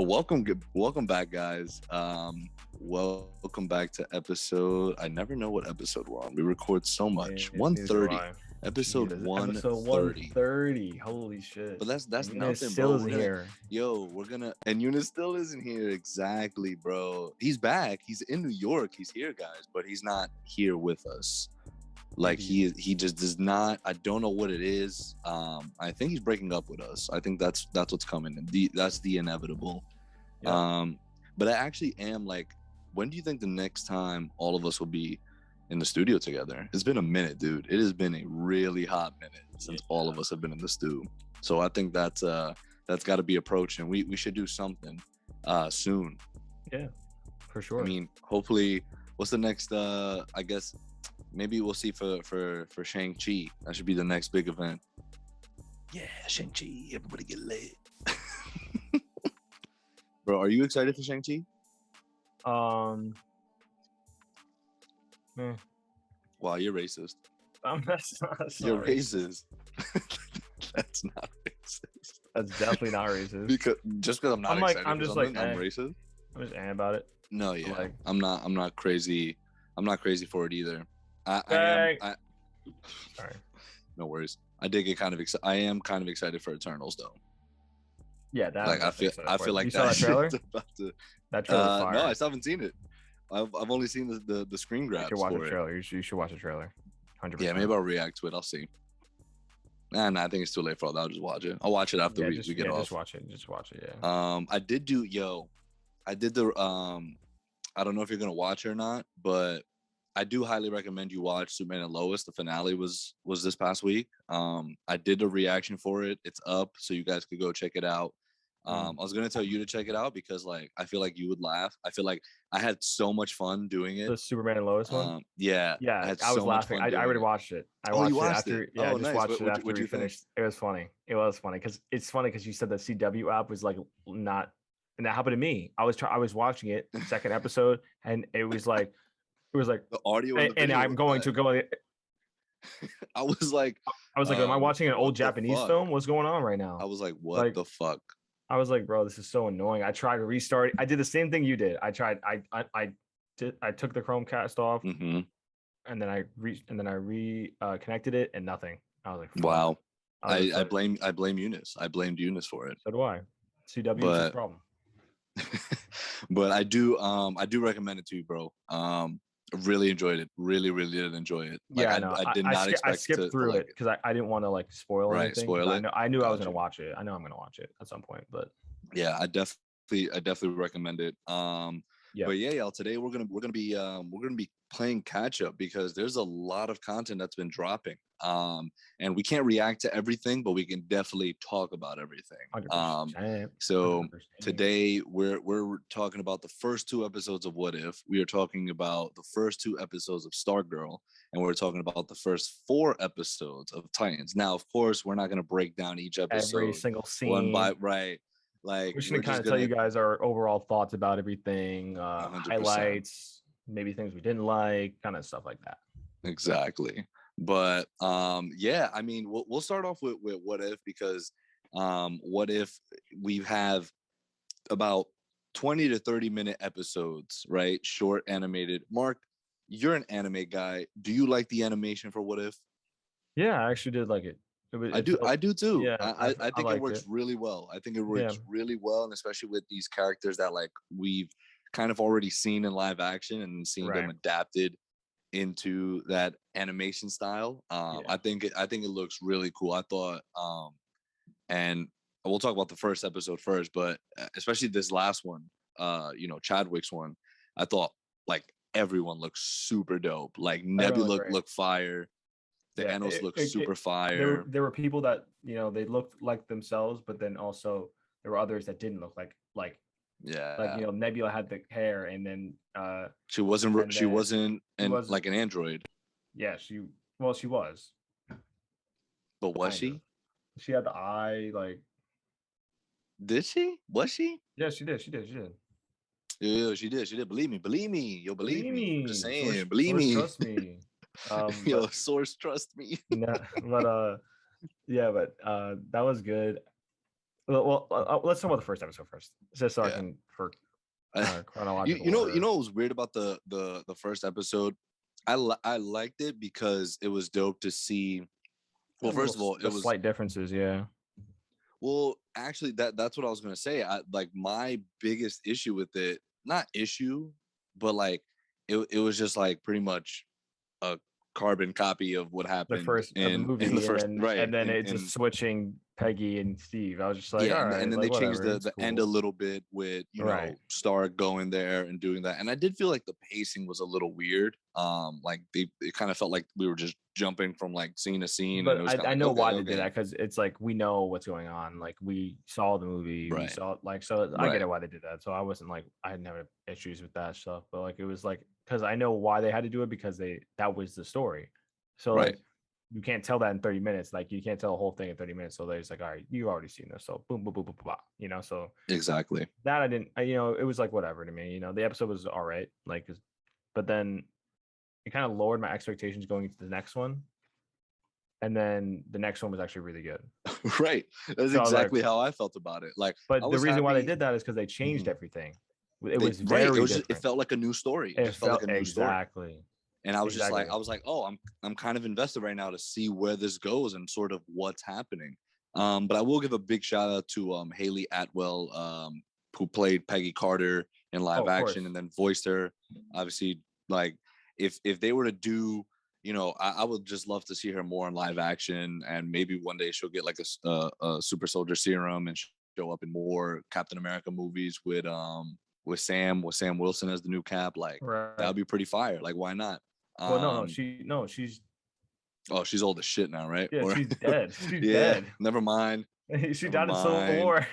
Well, welcome back, guys. Welcome back to episode. I never know what episode we're on. We record so much. 130. Episode 130. Episode 130. Holy shit! But that's and nothing, still bro. isn't here. We're gonna. And Eunice still isn't here. Exactly, bro. He's back. He's in New York. He's here, guys. But he's not here with us. Like he just does not. I don't know what it is. I think he's breaking up with us. I think that's what's coming. And that's the inevitable. Yeah. But I actually am like, when do you think the next time all of us will be in the studio together? It's been a minute, dude. It has been a really hot minute since all of us have been in the stew. So I think that's got to be approaching. We should do something soon. Yeah, for sure. I mean, hopefully, what's the next? I guess maybe we'll see for Shang-Chi. That should be the next big event. Yeah, Shang-Chi. Everybody get lit. Bro, are you excited for Shang-Chi? Wow, you're racist. That's not You're racist. That's not racist. That's definitely not racist. Because I'm not excited. I'm just like, I'm racist. I'm just about it. No, yeah. I'm not crazy. I'm not crazy for it either. Sorry. No worries. I did get kind of excited. I am kind of excited for Eternals though. Yeah, that like I feel like you saw that trailer. That trailer fire. No, I still haven't seen it. I've only seen the screen grabs. You should watch a trailer. You should watch a trailer. 100%. Yeah, maybe I'll react to it. I'll see. Nah, I think it's too late for all that. I'll just watch it. I'll watch it after we get off. Just watch it. Yeah. I did the I don't know if you're gonna watch it or not, but I do highly recommend you watch Superman and Lois. The finale was this past week. I did a reaction for it. It's up, so you guys could go check it out. I was gonna tell you to check it out because like I feel like you would laugh. I feel like I had so much fun doing it. The Superman and Lois one. Yeah. I was laughing. I already watched it. I watched it after. It? Yeah, I just nice. watched it after we finished. It was funny. It was funny because you said the CW app was like not, and that happened to me. I was watching it second episode, and it was like the audio and I'm going to go. I was like, am I watching an old Japanese film? What's going on right now? I was like, what the fuck? I was like, bro, this is so annoying. I tried to restart. I did the same thing you did. I tried. I took the Chromecast off, and then I reconnected it, and nothing. I was like, fuck. Wow. I blame Eunice. I blamed Eunice for it. So do I. CW is the problem. But I do recommend it to you, bro. Really enjoyed it. Really did enjoy it. Like, yeah, I did not expect. I skipped through it because I didn't want to like spoil anything. Spoil it. I knew I was gonna watch it. I know I'm gonna watch it at some point, but yeah, I definitely recommend it. Yeah. But yeah, y'all. Today we're gonna be playing catch up because there's a lot of content that's been dropping. And we can't react to everything, but we can definitely talk about everything. 100%. So 100%. Today we're talking about the first 2 episodes of What If. We are talking about the first 2 episodes of Stargirl, and we're talking about the first 4 episodes of Titans. Now, of course, we're not gonna break down each episode, every single scene, one by right. Like we're just gonna tell you guys our overall thoughts about everything, highlights, maybe things we didn't like, kind of stuff like that. Exactly. But yeah, I mean, we'll start off with What If because What If we have about 20 to 30 minute episodes, right? Short animated. Mark, you're an anime guy. Do you like the animation for What If? Yeah, I actually did like it. I do too. Yeah, I think it works really well. I think it works really well, and especially with these characters that like we've kind of already seen in live action and seeing them adapted into that animation style. I think it looks really cool. I thought, and we'll talk about the first episode first, but especially this last one, Chadwick's one, I thought like everyone looks super dope. Like Nebula looked fire. The animals look super fire. There were people that they looked like themselves, but then also there were others that didn't look like Nebula had the hair, and then she wasn't like an android. Yeah, she was. But was she? She had the eye, like. Did she? Was she? Yeah, she did. Yeah, she did. Believe me. Yo, believe me. I'm just saying, believe me. Trust me. Source, trust me. But that was good. let's talk about the first episode first, just so I can for chronological you order. know what was weird about the first episode? I liked it because it was dope to see. Well, first of all, it was slight differences, yeah. Well, actually, that's what I was gonna say. Like my biggest issue with it, not issue, but like it was just like pretty much a carbon copy of what The happened first of the movie, in the first, and right, then it's just switching Peggy and Steve. I was just like, yeah, all and right, then like they changed whatever, the it's end a cool. little bit with Right. Star going there and doing that, and I did feel like the pacing was a little weird. Like it kind of felt like we were just jumping from like scene to scene, and it But was kind of I like know okay, why they did that, because it's like we know what's going on. Like we saw the movie, we right, saw like, so I get right, it why they did that. So I wasn't like, I had never issues with that stuff, but like it was like, because I know why they had to do it, because that was the story. So right, like you can't tell that in 30 minutes. Like you can't tell the whole thing in 30 minutes. So they're just like, all right, you've already seen this. So boom, boom, boom, boom, boom, so exactly. that I didn't, it was like whatever to me. The episode was all right. Like, but then it kind of lowered my expectations going into the next one. And then the next one was actually really good. Right. That's So I was like, exactly how I felt about it. Like I but the was reason why they happy. did that is because they changed everything. It They was right. It very was just it different. felt like a new story. It It just felt like felt a new story. exactly. And I was just like, Exactly. oh, I'm kind of invested right now to see where this goes and sort of what's happening. But I will give a big shout out to Haley Atwell, who played Peggy Carter in live action and then voiced her. Obviously, like if they were to do, I would just love to see her more in live action, and maybe one day she'll get like a super soldier serum and show up in more Captain America movies with Sam Wilson as the new Cap. Like that would be pretty fire. Like why not? Well, she's Oh, she's old as shit now, right? Yeah, she's dead. She's yeah, dead. never mind. She died in Civil War.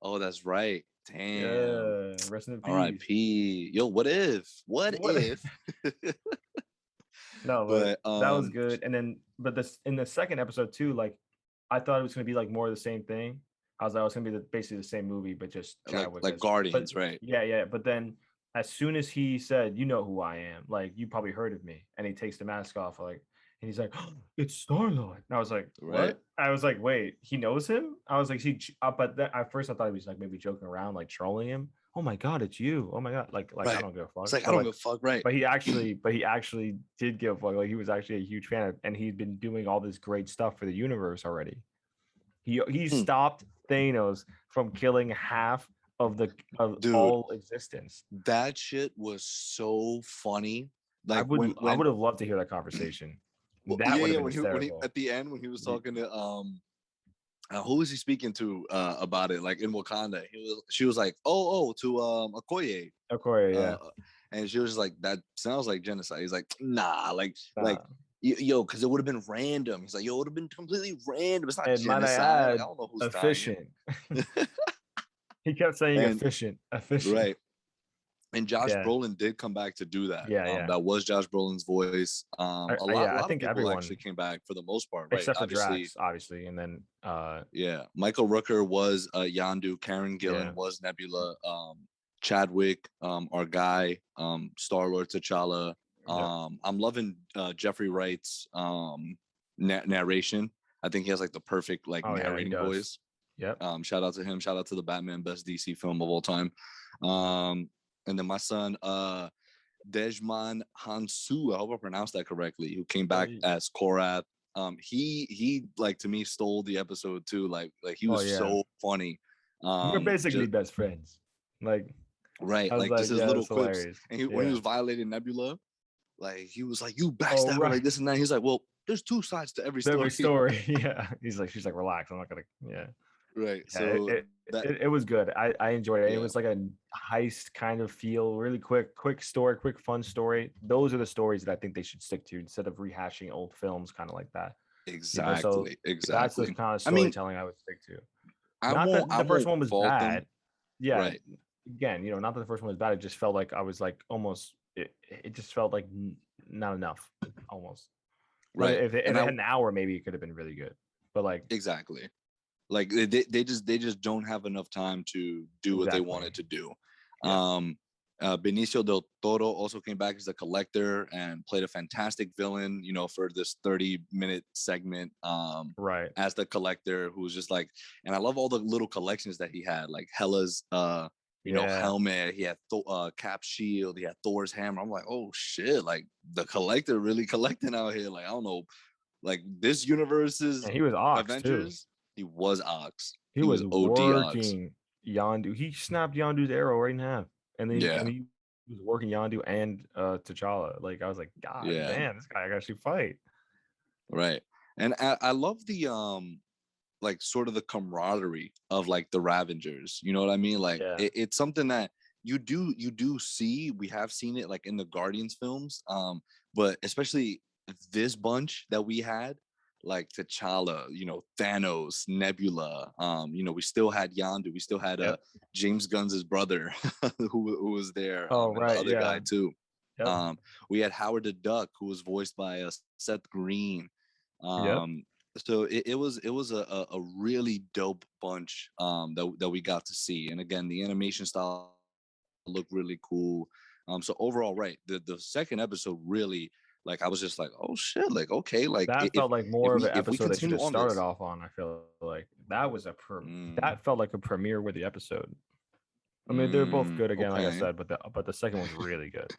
Oh, that's right. Damn. Yeah. Rest in peace. R.I.P. Yo, what if? What if? No, but that was good. And then, but this in the second episode too, like I thought it was gonna be like more of the same thing. I was like, it's gonna be basically the same movie, but just like Guardians, right? Yeah. But then as soon as he said, "You know who I am," like you probably heard of me, and he takes the mask off, like, and he's like, oh, "It's Star-Lord." And I was like, "What?" Right. I was like, "Wait, he knows him?" I was like, but at first I thought he was like maybe joking around, like trolling him. Oh my god, it's you! Oh my god, like right. I don't give a fuck. It's like I don't give a fuck, right? But he actually did give a fuck. Like he was actually a huge fan of, and he'd been doing all this great stuff for the universe already. He stopped Thanos from killing half of all existence. That shit was so funny. Like I would have loved to hear that conversation. Well, that would have been hysterical. At the end when he was talking to who was he speaking to about it? Like in Wakanda, she was like, to Okoye. Okoye, yeah. And she was just like, that sounds like genocide. He's like, nah, like yo, because it would have been random. He's like, yo, it would have been completely random. It's not genocide. I don't know who's efficient. He kept saying efficient. Right. And Josh Brolin did come back to do that. That was Josh Brolin's voice. A lot of people everyone actually came back for the most part, right? Except for Drax, obviously. And then Michael Rooker was Yondu, Karen Gillan was Nebula, Chadwick, our guy, Star-Lord T'Challa. I'm loving Jeffrey Wright's narration. I think he has like the perfect narrating voice. Yep. Shout out to him. Shout out to the Batman, best DC film of all time. And then my son, Dejman Hansu, I hope I pronounced that correctly, who came back as Korath. He like to me stole the episode too. Like he was so funny. We're basically best friends. Like right, like just his little quips. And when he was violating Nebula, like he was like, "You backstabber," like this and that. He's like, "Well, there's two sides to every story." Yeah. She's like, "Relax, I'm not gonna." Yeah. Right. Yeah, so it was good. I enjoyed it. It was like a heist kind of feel, really quick story, quick fun story. Those are the stories that I think they should stick to instead of rehashing old films, kind of like that. Exactly. That's the kind of storytelling I would stick to. Not that the first one was bad. Yeah. Right. Again, not that the first one was bad. It just felt like I was like almost. It just felt like not enough, almost. Right. Like if it had an hour, maybe it could have been really good. But like exactly. Like they just don't have enough time to do what they wanted to do. Benicio del Toro also came back as the Collector and played a fantastic villain, for this 30-minute segment. Right. As the Collector, who was just like, and I love all the little collections that he had, like Hela's, helmet. He had Cap shield. He had Thor's hammer. I'm like, oh shit! Like the Collector really collecting out here. Like I don't know, like this universe's And he was Ox too. Avengers. He was Ox. He was was OD Ox. working Yondu. He snapped Yondu's arrow right in half, and then Yeah. and he was working Yondu and T'Challa. Like I was like, God damn, this guy actually fight. Right. And I love the like sort of the camaraderie of like the Ravengers. You know what I mean? Like it's something that you do see. We have seen it like in the Guardians films. But especially this bunch that we had, like T'Challa, Thanos, Nebula. We still had Yondu. We still had James Gunn's brother who was there. Oh, and right, the other guy too. Yep. We had Howard the Duck, who was voiced by Seth Green. Yep. So it was a really dope bunch that we got to see. And again, the animation style looked really cool. So overall, right, the second episode really, like, I was just like, oh shit, like, okay, like that felt like more of an episode that you just started this off on. I feel like that was that felt like a premiere worthy episode. I mean, they're both good again, like I said, but the second was really good.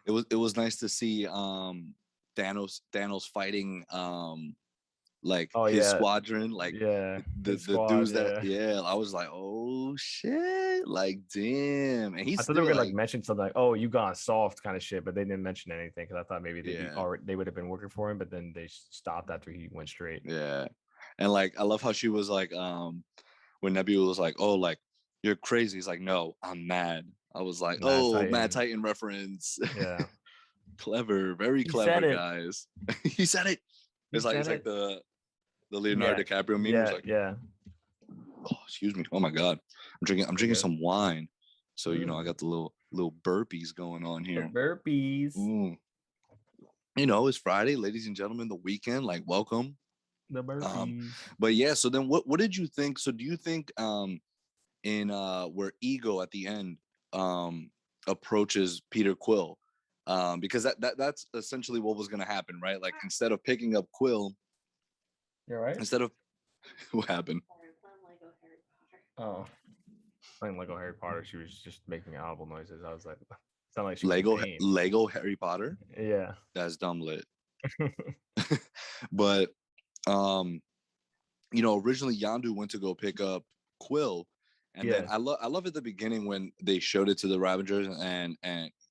It was nice to see Thanos fighting like his squadron, like the dudes that I was like, oh shit, like damn. And I thought they were gonna like mention something like, oh, you gone soft kind of shit, but they didn't mention anything because I thought maybe they would have been working for him, but then they stopped after he went straight. Yeah. And like I love how she was like when Nebula was like, oh, like you're crazy. He's like, no, I'm mad. I was like, Mad Titan reference. Yeah. Clever, very clever, guys. He said it. It's like the Leonardo DiCaprio meme. Oh, excuse me. Oh my god, I'm drinking some wine, so I got the little burpees going on here. The burpees. It's Friday, ladies and gentlemen. The weekend, like, welcome. The burpees. But yeah. So then, what did you think? So do you think in where Ego at the end approaches Peter Quill? Because that's essentially what was going to happen, right? Like instead of picking up Quill. You're right. Instead of what happened? Oh, playing Lego Harry Potter. She was just making audible noises. I was like, sound like she Lego Harry Potter. Yeah, that's dumb lit. But originally Yondu went to go pick up Quill, and then I love at the beginning when they showed it to the Ravengers, and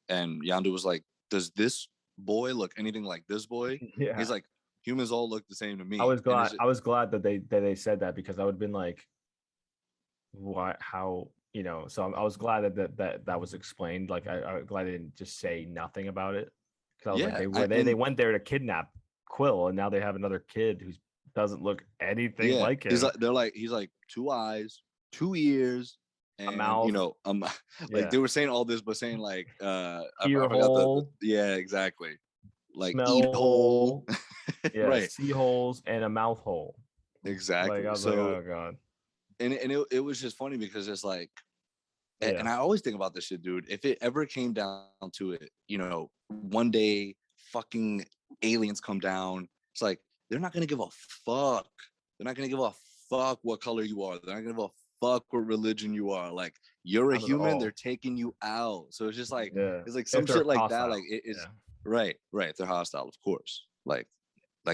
Yondu was like, "Does this boy look anything like this boy?" Yeah, he's like, humans all look the same to me. I was glad that they said that, because I would have been like, what, how, so I was glad that was explained. Like I'm glad they didn't just say nothing about it, because I was like, they went there to kidnap Quill, and now they have another kid who doesn't look anything like him. He's like 2 eyes, 2 ears, and a mouth. Like they were saying all this, but saying like ear hole. Exactly. Like smell eat hole. Right. See holes and a mouth hole. Exactly. Like, I was like, oh god. And it was just funny because it's like, and I always think about this shit, dude. If it ever came down to it, one day fucking aliens come down, it's like they're not gonna give a fuck. They're not gonna give a fuck what color you are. They're not gonna give a fuck what religion you are. Like, you're a human, they're taking you out. So it's just like it's like some shit like hostile. That. Like it is right. They're hostile, of course. Like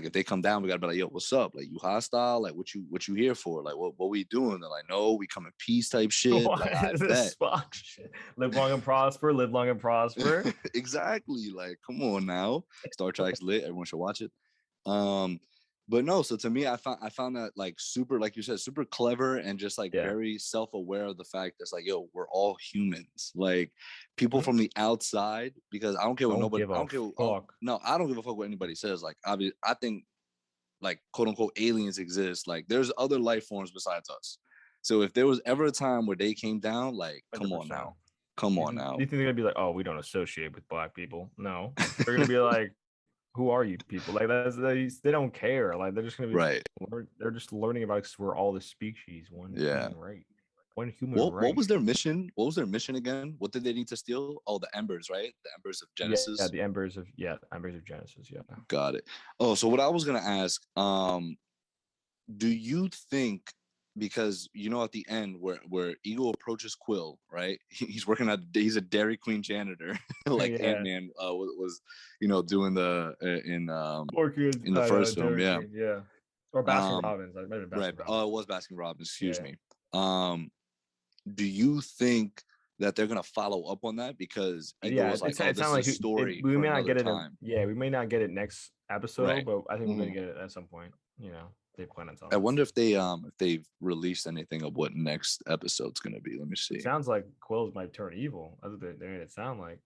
if they come down, we gotta be like, yo, what's up? Like, you hostile? Like, what you here for? Like, what we doing? They're like, no, we come in peace type shit. Like, I bet. Shit. Live long and prosper. Live long and prosper. Exactly. Like, come on now. Star Trek's lit. Everyone should watch it. But no, so to me, I found that like super, like you said, super clever, and just like very self-aware of the fact that's like, yo, we're all humans. Like, people from the outside, because I don't care what nobody, I don't give a fuck what anybody says. Like, I think like quote unquote aliens exist. Like, there's other life forms besides us. So if there was ever a time where they came down, like, 100%. Come on now. Do you think they're gonna be like, oh, we don't associate with black people? No, they're gonna be like, who are you people? Like, they don't care. Like, they're just gonna be they're just learning about it because we're all the species. One right. One human What race. was their mission? What was their mission again? What did they need to steal? Oh, the embers, right? The embers of Yeah, Genesis. the embers of Genesis. Yeah. Got it. Oh, so what I was gonna ask, do you think, because at the end where Ego approaches Quill, right? He's working at, he's a Dairy Queen janitor, like Yeah. Ant-Man was doing the Orchid in the first film, Dairy yeah. Queen, yeah. Or Baskin Robbins. It might have been Right. Baskin Robbins. It was Baskin Robbins, excuse Yeah. me. Do you think that they're gonna follow up on that? Because Ego was like, oh, it this sounded is a like story we for may not another get it. time. We may not get it next episode, Right. but I think we're gonna get it at some point. They plan on telling. I wonder if they've released anything of what next episode's gonna be. Let me see. It sounds like Quills might turn evil. That's what they made it sound like,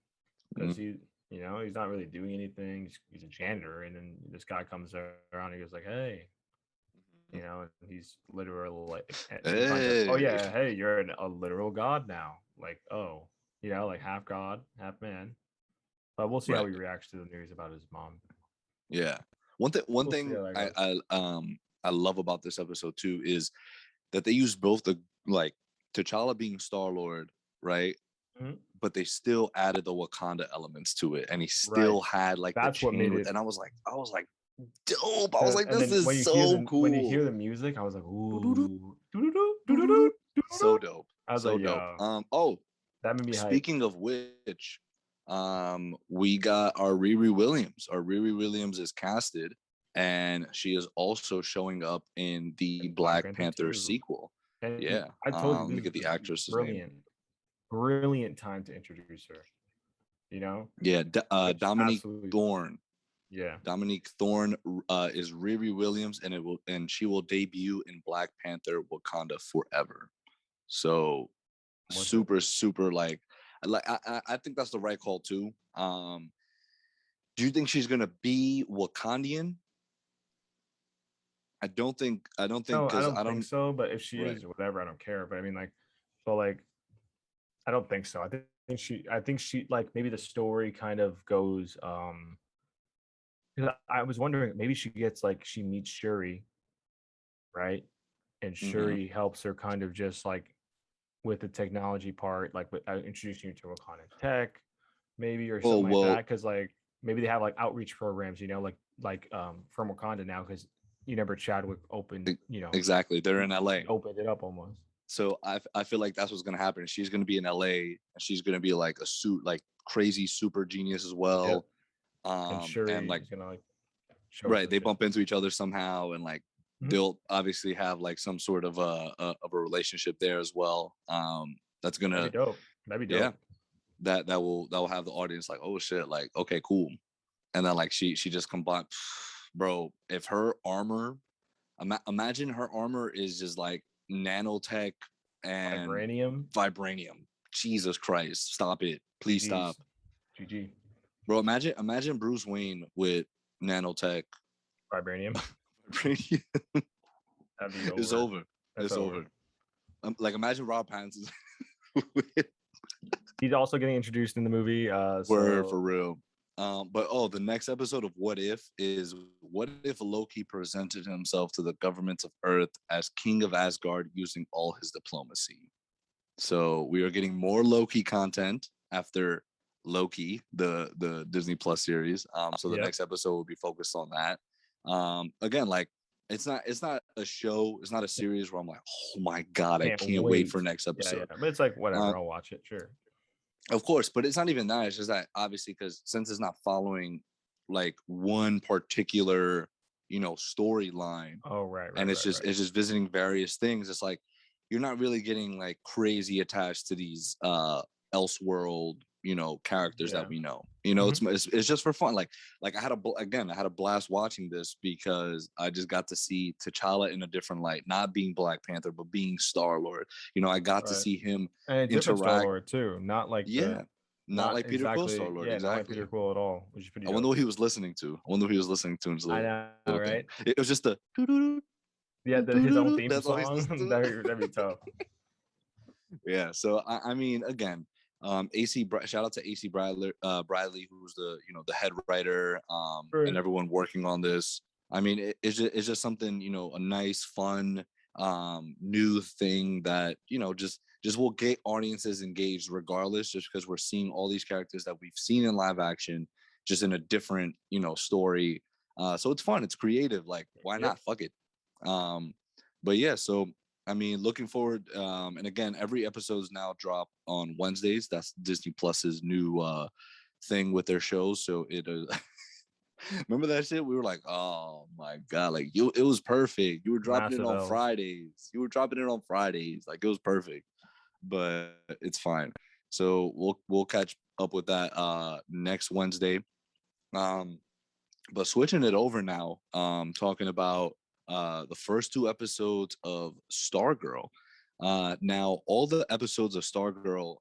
because he's not really doing anything. He's a janitor, and then this guy comes around and he goes like, "Hey," and he's literally like, hey. "Oh yeah, hey, you're a literal god now." Like, oh, like half god, half man. But we'll see how he reacts to the news about his mom. Yeah. One thing I love about this episode too is that they use both the, like, T'Challa being Star-Lord, right? Mm-hmm. But they still added the Wakanda elements to it, and he still had like that's what made it. And I was like dope. I was like, this is so cool. When you hear the music, I was like, ooh, so dope. I was so like, dope. oh, that made me speaking hype. Of which, we got our Riri Williams. Our Riri Williams is casted, and she is also showing up in the Black Panther sequel. And yeah, I told you, let me get the actress's name. Brilliant time to introduce her. Yeah, Dominique Thorne. Yeah, Dominique Thorne is Riri Williams, and she will debut in Black Panther: Wakanda Forever. So super like I think that's the right call too. Do you think she's gonna be Wakandian? I don't think no, I don't think so. But if she is, whatever, I don't care. But I mean, I don't think so. I think she like, maybe the story kind of goes. I was wondering, maybe she gets, like, she meets Shuri, right? And Shuri helps her kind of just like with the technology part, like with introducing you to Wakanda tech, maybe, or something like that. Because like maybe they have like outreach programs, from Wakanda now, because Chadwick opened, exactly, they're in LA, opened it up almost. So I feel like that's what's gonna happen. She's gonna be in LA, and she's gonna be like like crazy super genius as well. And Shuri is gonna like they bump into each other somehow, and like they'll obviously have like some sort of a relationship there as well. That's gonna that'd be dope. That'd be dope. Yeah, that will have the audience like, oh shit, like, okay, cool. And then like she just combined, bro. If her armor, imagine her armor is just like nanotech and vibranium. Jesus Christ, stop it, please. Stop. GG. Bro, imagine Bruce Wayne with nanotech vibranium. It's over. It's over. Like, imagine Rob Pattinson. He's also getting introduced in the movie. For real. But the next episode of What If is, what if Loki presented himself to the governments of Earth as king of Asgard using all his diplomacy? So we are getting more Loki content after Loki, the Disney Plus series. So the next episode will be focused on that. Again, like, it's not a show, it's not a series where I'm like, oh my god, I can't wait for next episode. But it's like, whatever, I'll watch it, sure. Of course, but it's not even that. It's just that, obviously, because since it's not following like one particular, storyline. Oh, right. And it's just visiting various things. It's like you're not really getting like crazy attached to these Elseworld, characters that we know. It's just for fun. Like I had a blast watching this, because I just got to see T'Challa in a different light, not being Black Panther, but being Star-Lord. I got to see him interact. Star-Lord too, not like not like Peter Quill Star-Lord. Yeah, exactly. Not like Peter Quill at all, which is pretty I wonder what he was listening to. In his little, I know, right? It was just the his own theme song. That'd be tough. Yeah. So I mean, again, shout out to AC Bradley, who's the head writer, and everyone working on this. I mean, it's just something, a nice, fun, new thing that, you know, just will get audiences engaged regardless, just because we're seeing all these characters that we've seen in live action just in a different, you know, story. So it's fun, it's creative, like why not? Fuck it. But yeah, so I mean, looking forward, and again, every episode's now drop on Wednesdays. That's Disney Plus's new thing with their shows. So it remember that shit? We were like, oh my god, like it was perfect. You were dropping Massive it on L's. Fridays. You were dropping it on Fridays. Like it was perfect. But it's fine. So we'll catch up with that next Wednesday. But switching it over now, talking about the first two episodes of Stargirl. Now all the episodes of Stargirl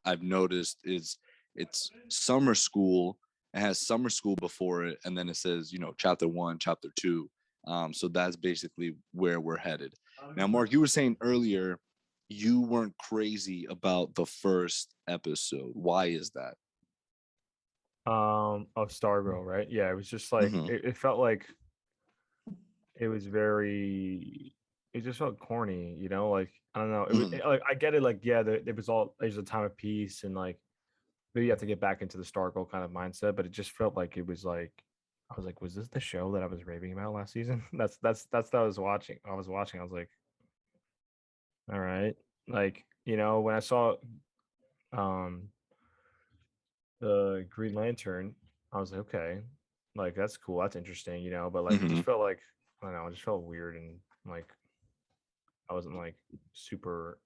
I've noticed is it's summer school. It has summer school before it, and then it says, you know, chapter 1, chapter 2. So that's basically where we're headed. Now, Mark, you were saying earlier you weren't crazy about the first episode. Why is that? Of Stargirl, right? Yeah, it was just like Mm-hmm. it felt like it was very it just felt corny, you know, like I don't know. It was Mm-hmm. like I get it, like yeah, it was all there's a time of peace and like maybe you have to get back into the Stargirl kind of mindset, but it just felt like it was like I was like, was this the show that I was raving about last season? That's what I was watching. I was watching. I was like, all right, like you know, when I saw um the Green Lantern, I was like, okay, like that's cool, that's interesting, you know. But like, it Mm-hmm. just felt like I don't know, it just felt weird and like I wasn't like super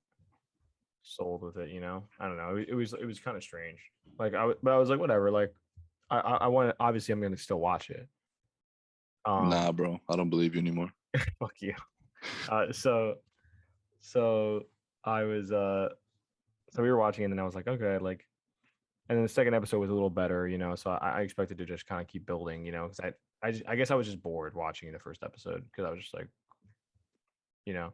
sold with it, you know. I don't know. It was kind of strange. Like but I was like, whatever. Like I want to. Obviously, I'm gonna still watch it. Nah, Um, bro, I don't believe you anymore. fuck you. So so I was so we were watching and then I was like, okay, like, and then the second episode was a little better, you know. So I expected to just kind of keep building, you know, because I guess I was just bored watching the first episode because I was just like, you know,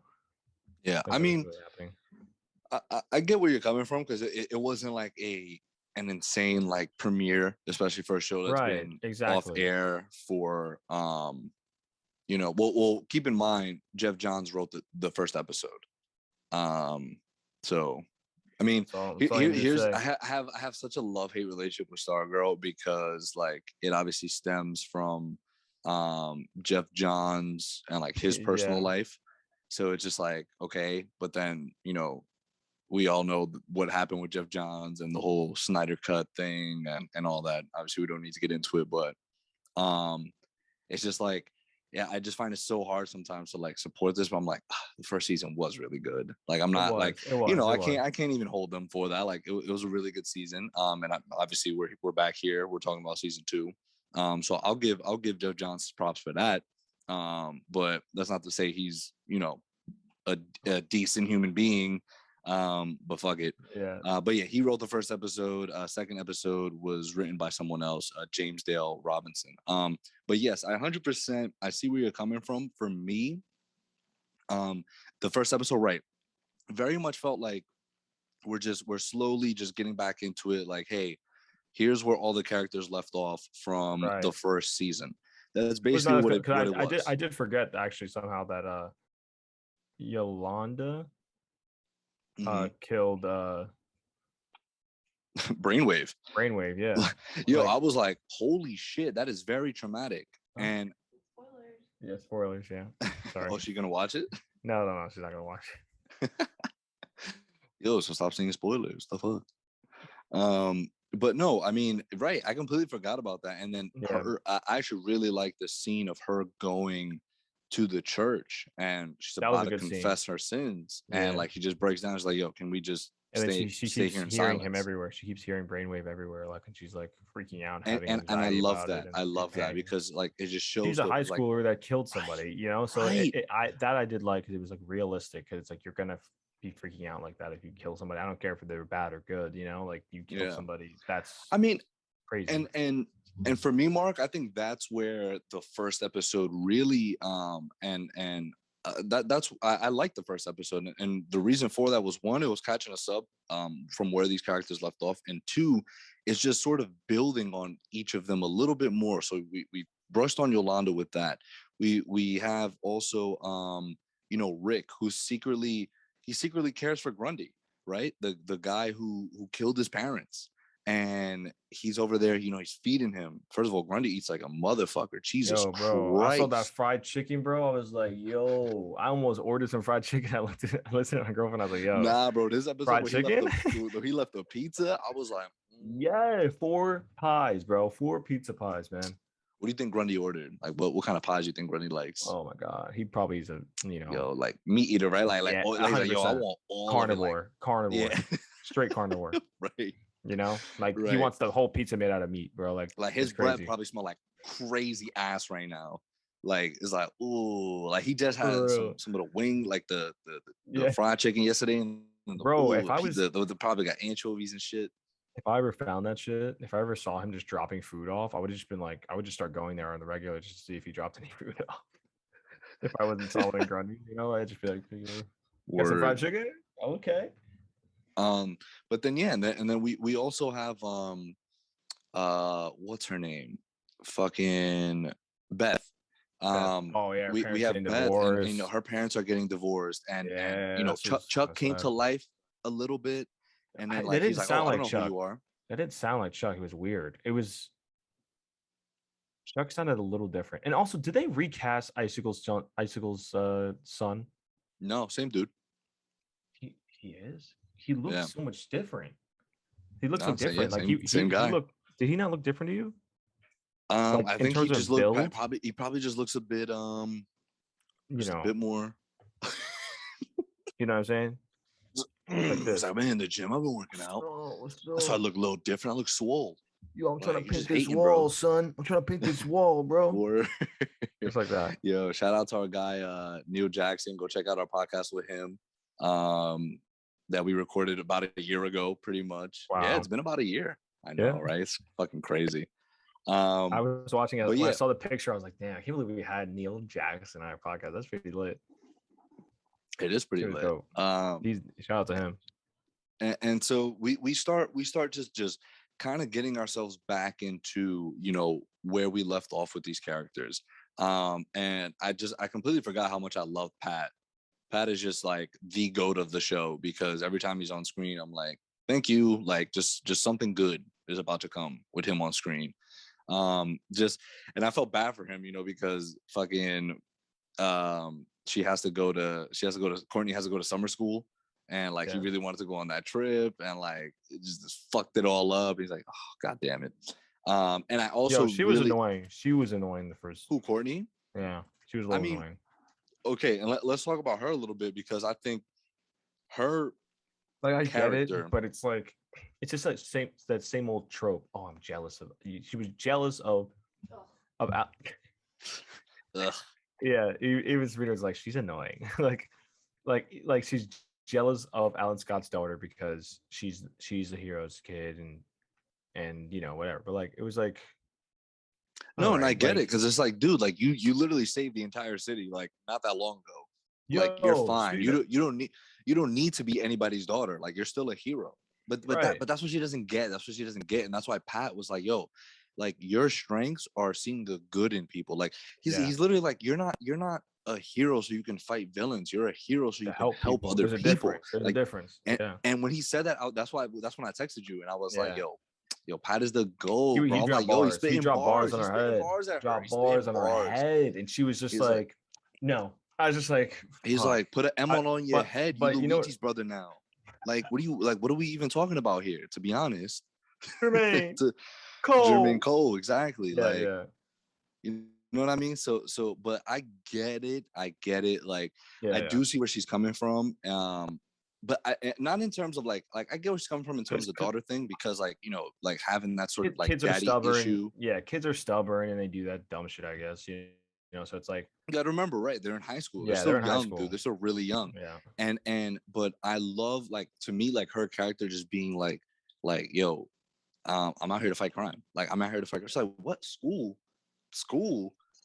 Yeah, I nothing was mean, really happening. I get where you're coming from, because it wasn't like an insane like premiere, especially for a show that's Right, been off exactly. air for you know, well keep in mind Jeff Johns wrote the first episode. Um, so I mean, That's all I need to here's say. I have such a love hate relationship with Stargirl, because like it obviously stems from Jeff Johns and like his personal Yeah, life. So it's just like, okay, but then, you know, we all know what happened with Jeff Johns and the whole Snyder cut thing and all that. Obviously, we don't need to get into it, but um, it's just like, yeah, I just find it so hard sometimes to like support this, but I'm like, the first season was really good. Like, I'm not like, you know, it was. I can't even hold them for that. Like, it was a really good season. And obviously we're back here. We're talking about season 2. So I'll give Jeff Johns props for that. But that's not to say he's, you know, a decent human being. But fuck it. Yeah, But yeah, he wrote the first episode. Second episode was written by someone else, James Dale Robinson. But yes, I 100% I see where you're coming from. For me, the first episode, right, very much felt like we're slowly just getting back into it. Like, hey, here's where all the characters left off from the right. first season. That's It was basically not as what because it was. I did forget actually somehow that Yolanda Mm-hmm. killed Brainwave. Brainwave. Yeah, Yo, like I was like, holy shit, that is very traumatic. huh? And Yeah, spoilers. Yeah, sorry. oh, she gonna watch it? No, she's not gonna watch. Yo, so stop seeing spoilers. The fuck. But no, I mean, right? I completely forgot about that. And then Yeah, I actually really like the scene of her going to the church and she's that was about a to good scene. confess her sins, and Yeah, like he just breaks down. He's like, "Yo, can we just and then she stay keeps here in hearing him silence?" everywhere. She keeps hearing Brainwave everywhere, like, and she's like freaking out, having And I anxiety love about it, that. and I love that panicking. because like it just She's shows a the high like, schooler that killed right, somebody, you know. So right. I did like because it was like realistic. Because it's like you're gonna be freaking out like that if you kill somebody. I don't care if they're bad or good, you know. Like you kill Yeah. somebody, that's I mean, crazy. and for me, Mark, I think that's where the first episode really and that's I like the first episode, and the reason for that was, one, it was catching us up from where these characters left off, and two, it's just sort of building on each of them a little bit more. So we brushed on Yolanda with that. We have also Rick, he secretly cares for Grundy, right? The guy who killed his parents. And he's over there, he's feeding him. First of all, Grundy eats like a motherfucker. Jesus bro, I saw that Christ. fried chicken, bro. I was like, yo, I almost ordered some fried chicken. I listened to my girlfriend. I was like, yo, Nah, bro, this episode fried where chicken? he left the pizza, I was like, Yeah, 4 pies, bro. 4 pizza pies, man. What do you think Grundy ordered? Like, what kind of pies do you think Grundy likes? Oh my god, he probably is a like meat eater, right? Like, yeah, like, yo, I want all carnivore, of it, carnivore, yeah, straight carnivore, right? Like right. He wants the whole pizza made out of meat, bro. Like his breath probably smell like crazy ass right now. Like it's like, ooh, like he just had some of the wing, like the fried chicken yesterday, and bro. If I was, the probably got anchovies and shit. If I ever found that shit, if I ever saw him just dropping food off, I would have just been like, I would just start going there on the regular just to see if he dropped any food off. If I wasn't following Grundy, I'd just be like, got some fried chicken? Okay. But then and then we also have what's her name? Fucking Beth. We have Beth, and her parents are getting divorced, and Chuck came to life a little bit, and then like he's like, oh, I don't know who you are. That didn't sound like Chuck. It was weird. Chuck sounded a little different. And also, did they recast Icicle's son? No, same dude. He is. He looks so much different. He looks so different. Same guy. Did he not look different to you? I think he just looked probably just looks a bit a bit more. You know what I'm saying? Like I've been in the gym. I've been working out. That's why I look a little different. I look swole. Yo, I'm trying to paint this wall, son. I'm trying to paint this wall, bro. Just like that. Yo, shout out to our guy Neil Jackson. Go check out our podcast with him. That we recorded about a year ago, pretty much. Wow. Yeah, it's been about a year. I know, right? It's fucking crazy. I was watching it when I saw the picture. I was like, damn, I can't believe we had Neil Jackson on our podcast. That's pretty lit. It is pretty lit. Dope. Shout out to him. And so we start just kind of getting ourselves back into where we left off with these characters. And I completely forgot how much I love Pat. Pat is just like the GOAT of the show, because every time he's on screen, I'm like, thank you. Like just something good is about to come with him on screen. And I felt bad for him, because fucking Courtney has to go to summer school, and like he really wanted to go on that trip, and like it just fucked it all up. He's like, oh, god damn it. And I also she was annoying. She was annoying the first. Who, Courtney? Yeah, she was a little annoying. Okay, and let's talk about her a little bit, because I think her I get it, but it's like it's just that same old trope. Oh, I'm jealous of. She was jealous of. Yeah, it was weird. It was like, she's annoying. like she's jealous of Alan Scott's daughter because she's the hero's kid, and whatever. But like, it was like, no, and I get it, because it's like, dude, like you literally saved the entire city like not that long ago. Like you're fine. You don't need to be anybody's daughter. Like you're still a hero. But that's what she doesn't get. That's what she doesn't get, and that's why Pat was like, yo, like your strengths are seeing the good in people. Like he's literally like, you're not a hero so you can fight villains. You're a hero so you can help other people. There's a difference. And when he said that out, that's when I texted you, and I was like, yo, Pat is the GOAT. He dropped bars. He dropped bars on her head. Dropped bars on her head, and she was just like, no. I was just like, he's like, put an M on your head. You're Luigi's brother now. Like, what are we even talking about here? To be honest, Jermaine Cole, exactly. You know what I mean? So, but I get it. Like, I do see where she's coming from. But not in terms of like I get where she's coming from in terms of the daughter thing, because like, like having that sort of like kids daddy are stubborn. issue. Yeah, kids are stubborn and they do that dumb shit, I guess. So it's like, you gotta remember, right? They're in high school. They're still young, dude. They're still really young. Yeah. But I love, like, to me, like her character just being like, yo, I'm out here to fight crime. Like, I'm out here to fight. It's like, what? School?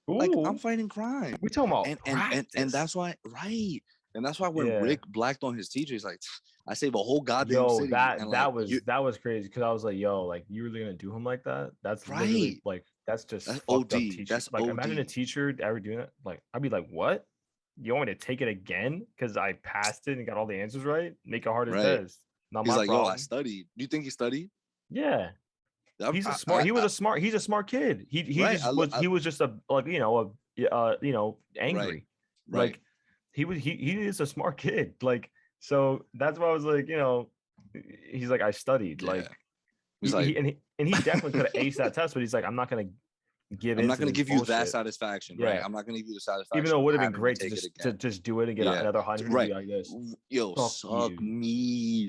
Like, I'm fighting crime. We talking about and that's why, right? And that's why when Rick blacked on his teacher, he's like, I save a whole goddamn city. That was crazy, because I was like, yo, like, you really gonna do him like that? That's right. Like, that's OD. That's like, OD. imagine a teacher ever doing it. Like, I'd be like, what? you want me to take it again because I passed it and got all the answers right? Make a hardest Right. test. Not He's my like, yo, I problem. studied. Do you think he studied? Yeah. He's a smart. He's a smart kid. He right. he was just a angry. Right. Like he is a smart kid. Like, so that's why I was like, he's like, I studied. Yeah. Like he's like, he definitely could have aced that test, but he's like, I'm not gonna I'm not gonna give you that satisfaction, right? I'm not gonna give you the satisfaction. Even though it would have been great to just do it and get another 100 right. like this. Yo, suck me.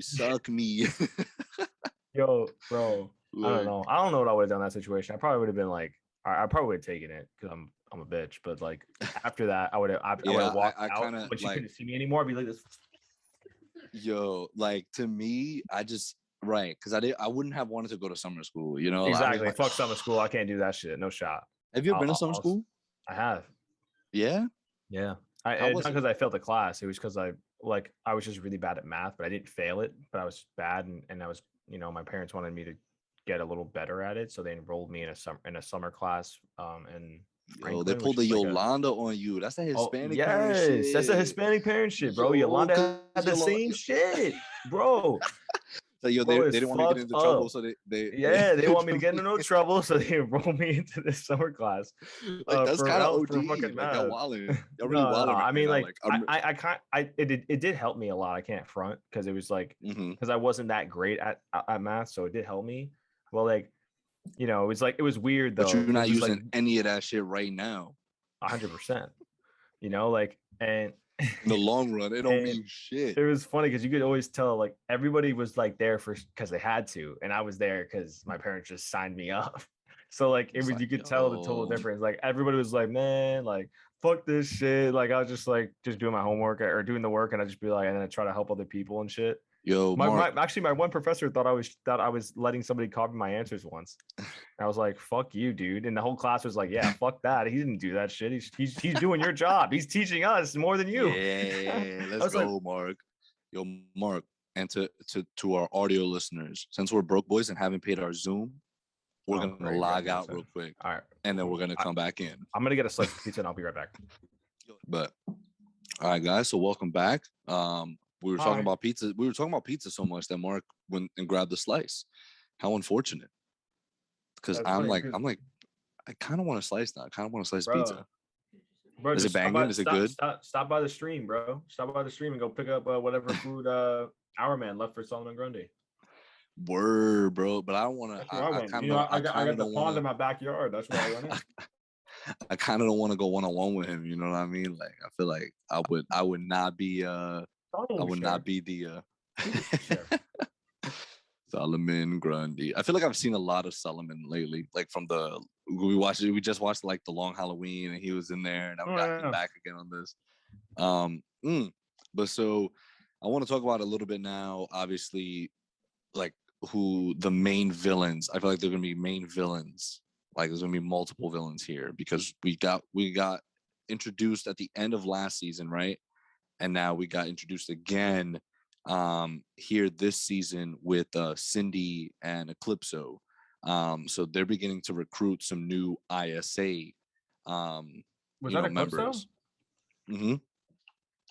Yo, bro. I don't know what I would have done in that situation. I probably would have been like, I probably would have taken it because I'm a bitch. But like after that, I would have walked out when she couldn't see me anymore. I'd be like this. Yo, like to me, I just because I wouldn't have wanted to go to summer school. Exactly. Like, fuck summer school. I can't do that shit. No shot. Have you ever been to summer school? I have. Yeah. Yeah. Not because I failed the class. It was because I was just really bad at math, but I didn't fail it. But I was bad, and I was, my parents wanted me to get a little better at it, so they enrolled me in a summer class. And they pulled the Yolanda on you. That's a Hispanic parent shit. Yes, that's a Hispanic parent shit, bro. Yolanda had the same shit, bro. So they didn't want me to get into trouble, so they want me to get into no trouble, so they enrolled me into this summer class. Like that's kind of OD. Like, y'all wilding. Y'all really wilding. I mean, it did help me a lot. I can't front because it was like because I wasn't that great at math, so it did help me. Well, like, it was weird though. But you're not using any of that shit right now. 100%. And in the long run, it don't mean shit. It was funny because you could always tell, like, everybody was like there because they had to, and I was there because my parents just signed me up. So like you could tell the total difference. Like everybody was like, man, like fuck this shit. Like I was just doing my homework or doing the work, and I just be like, and then I try to help other people and shit. Yo, my one professor thought I was letting somebody copy my answers once. I was like, fuck you, dude. And the whole class was like, yeah, fuck that. He didn't do that shit. He's doing your job. He's teaching us more than you. Yeah, let's go, Mark. Yo, Mark, and to our audio listeners, since we're broke boys and haven't paid our Zoom, we're gonna log out real quick. All right. And then we're gonna come back in. I'm gonna get a slice of pizza and I'll be right back. But all right, guys, so welcome back. We were talking about pizza. We were talking about pizza so much that Mark went and grabbed the slice. How unfortunate. Because I'm like, I kind of want to slice now. I kind of want to slice pizza. Bro, is it banging? Is it good? Stop by the stream, bro. Stop by the stream and go pick up whatever food Our Man left for Solomon Grundy. Word, bro. But I don't want to. I got the pond in my backyard. That's where I run it. I kind of don't want to go one-on-one with him. You know what I mean? Like, I feel like I would not be not be the Solomon Grundy. I feel like I've seen a lot of Solomon lately. Like we just watched like the Long Halloween, and he was in there, and I've got him back again on this. But so I want to talk about a little bit now. Obviously, like who the main villains. I feel like they're gonna be main villains. Like there's gonna be multiple villains here because we got introduced at the end of last season, right? And now we got introduced again here this season with Cindy and Eclipso. So they're beginning to recruit some new ISA members.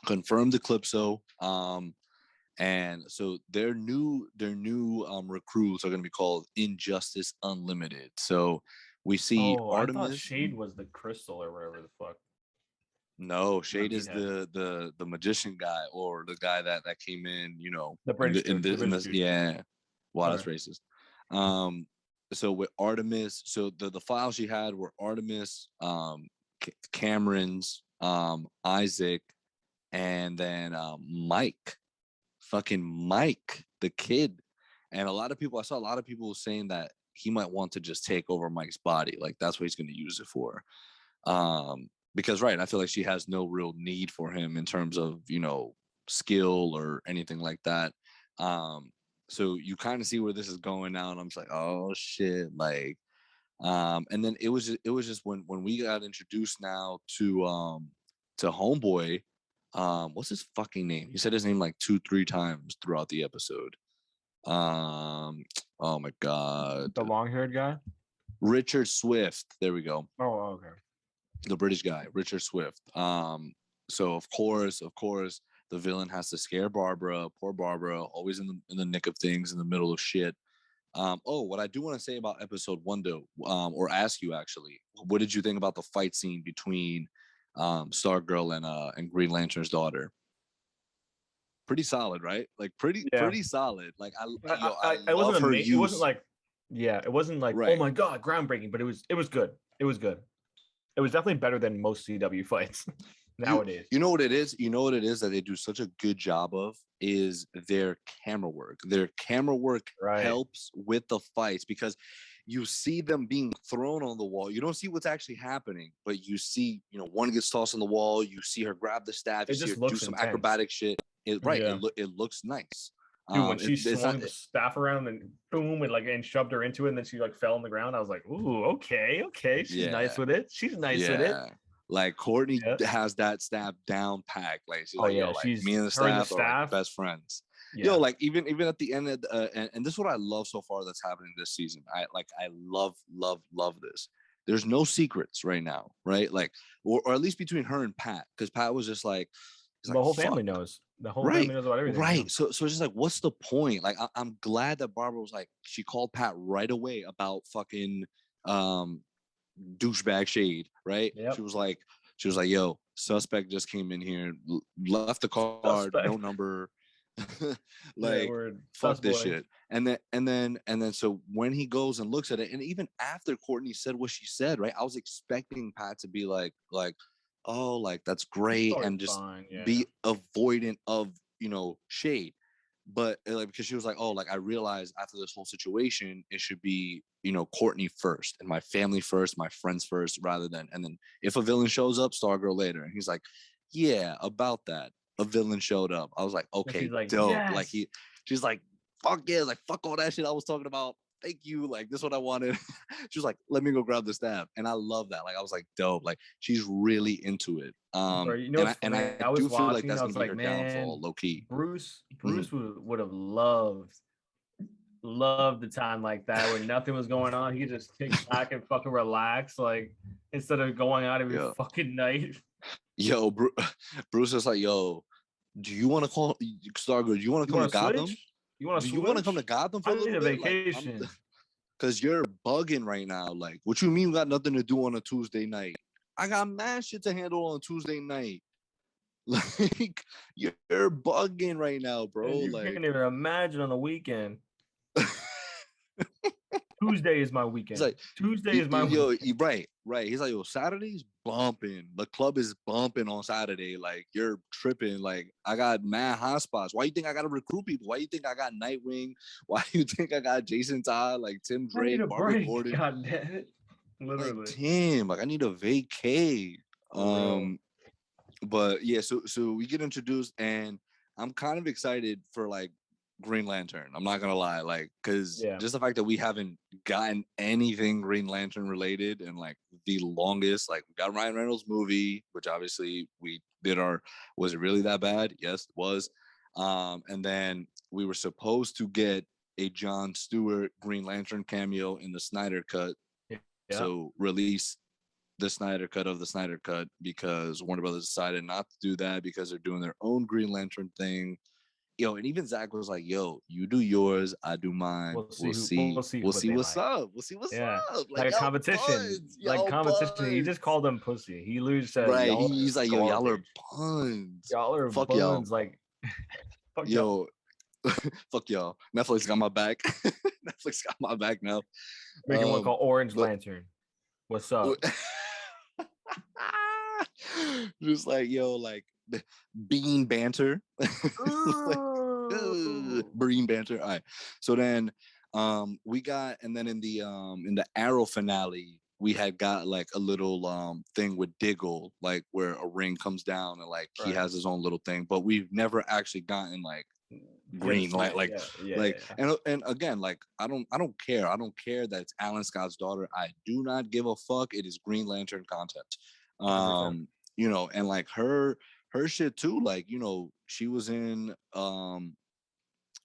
Confirmed Eclipso. And so their new recruits are going to be called Injustice Unlimited. So we see Artemis. I thought Shade was the crystal or whatever the fuck. No, Shade is the magician guy, or the guy that came in, the British yeah. Wow, that's racist. So with Artemis, so the files she had were Artemis, Cameron's, Isaac, and then Mike, the kid. And I saw a lot of people saying that he might want to just take over Mike's body, like that's what he's going to use it for. Because I feel like she has no real need for him in terms of, skill or anything like that. So you kind of see where this is going now, and I'm just like, oh shit, like, and then it was just when we got introduced now to Homeboy, what's his fucking name? He said his name like 2-3 times throughout the episode. Oh my god, the long-haired guy, Richard Swift. There we go. Oh, okay. The British guy, Richard Swift. So of course, the villain has to scare Barbara. Poor Barbara, always in the nick of things, in the middle of shit. What I do want to say about episode 1, though, or ask you actually, what did you think about the fight scene between Stargirl and Green Lantern's daughter? Pretty solid, right? Like pretty solid. Like I it wasn't love her amazing. It wasn't use. like, yeah, it wasn't like, oh Right. my god, groundbreaking, but it was good. It was good. It was definitely better than most CW fights nowadays. You know what it is? You know what it is that they do such a good job of is their camera work. Their camera work helps with the fights because you see them being thrown on the wall. You don't see what's actually happening, but you see, one gets tossed on the wall. You see her grab the staff. You see her do some acrobatic shit. It looks nice. Dude, when she swung the staff around and boom, and shoved her into it, and then she like fell on the ground. I was like, "Ooh, okay, she's nice with it. She's nice with it." Like Courtney has that staff down packed. Like she's like, yo, like me and the staff are like best friends. Yeah. Yo, like even at the end of and this is what I love so far that's happening this season. I love this. There's no secrets right now, right? Like, or at least between her and Pat, because Pat was just like, the whole family knows. The whole family knows about everything. Right. So it's just like, what's the point? Like, I'm glad that Barbara was like, she called Pat right away about fucking douchebag Shade, right? Yep. She was like, yo, suspect just came in here, left the card, no number. Like, fuck this shit. And then so when he goes and looks at it, and even after Courtney said what she said, right, I was expecting Pat to be like, oh, like that's great, and just be avoidant of Shade. But like, because she was like, oh, like I realized after this whole situation, it should be Courtney first and my family first, my friends first, rather than, and then if a villain shows up, Stargirl later. And he's like, yeah, about that, a villain showed up. I was like, okay, like, dope. Yes. Like she's like, fuck yeah, like fuck all that shit I was talking about. Thank you. Like, this is what I wanted. She was like, let me go grab the staff. And I love that. Like, I was like, dope. Like, she's really into it. Bro, I do feel like that's gonna be her downfall, low key. Bruce would have loved the time like that when nothing was going on. He just kick back and fucking relax, like instead of going out every fucking night. Yo, Bruce is like, yo, do you want to call Stargirl? Do you want to come to Gotham? You want to come to Gotham for a little bit? Vacation. Because you're bugging right now. Like, what you mean we got nothing to do on a Tuesday night? I got mad shit to handle on a Tuesday night. Like, you're bugging right now, bro. You like, can't even imagine on the weekend. Tuesday is my weekend. Like, Tuesday is my weekend. Right. He's like, yo, Saturday's bumping. The club is bumping on Saturday. Like, you're tripping. Like, I got mad hotspots. Why you think I got to recruit people? Why you think I got Nightwing? Why you think I got Jason Todd, like Tim Drake, Barbara Gordon? God damn it. Literally. Like, Tim, like I need a vacay. But yeah, so we get introduced, and I'm kind of excited for like Green Lantern. I'm not gonna lie, like, because just the fact that we haven't gotten anything Green Lantern related in like the longest. Like, we got Ryan Reynolds movie, which obviously we did was it really that bad? Yes, it was. And then we were supposed to get a Jon Stewart Green Lantern cameo in the Snyder Cut. So release the Snyder Cut of the Snyder Cut, because Warner Brothers decided not to do that because they're doing their own Green Lantern thing. Yo, and even Zach was like, yo, you do yours, I do mine. We'll see what's up. We'll see what's up. Like competition. Competition. He just called them pussy. He literally said, right. He's like, yo, y'all are buns. Y'all are fuck buns. Y'all. Like, fuck yo. Fuck y'all. Netflix got my back. Netflix got my back now. Making one called Orange Lantern. What's up? Just like, yo, like bean banter. Like, bean banter. All right. So then we got, and then in the Arrow finale, we had got like a little thing with Diggle, like where a ring comes down and like he has his own little thing, but we've never actually gotten like Green and again, like I don't care that it's Alan Scott's daughter. I do not give a fuck. It is Green Lantern content. And like her shit too, like, she was in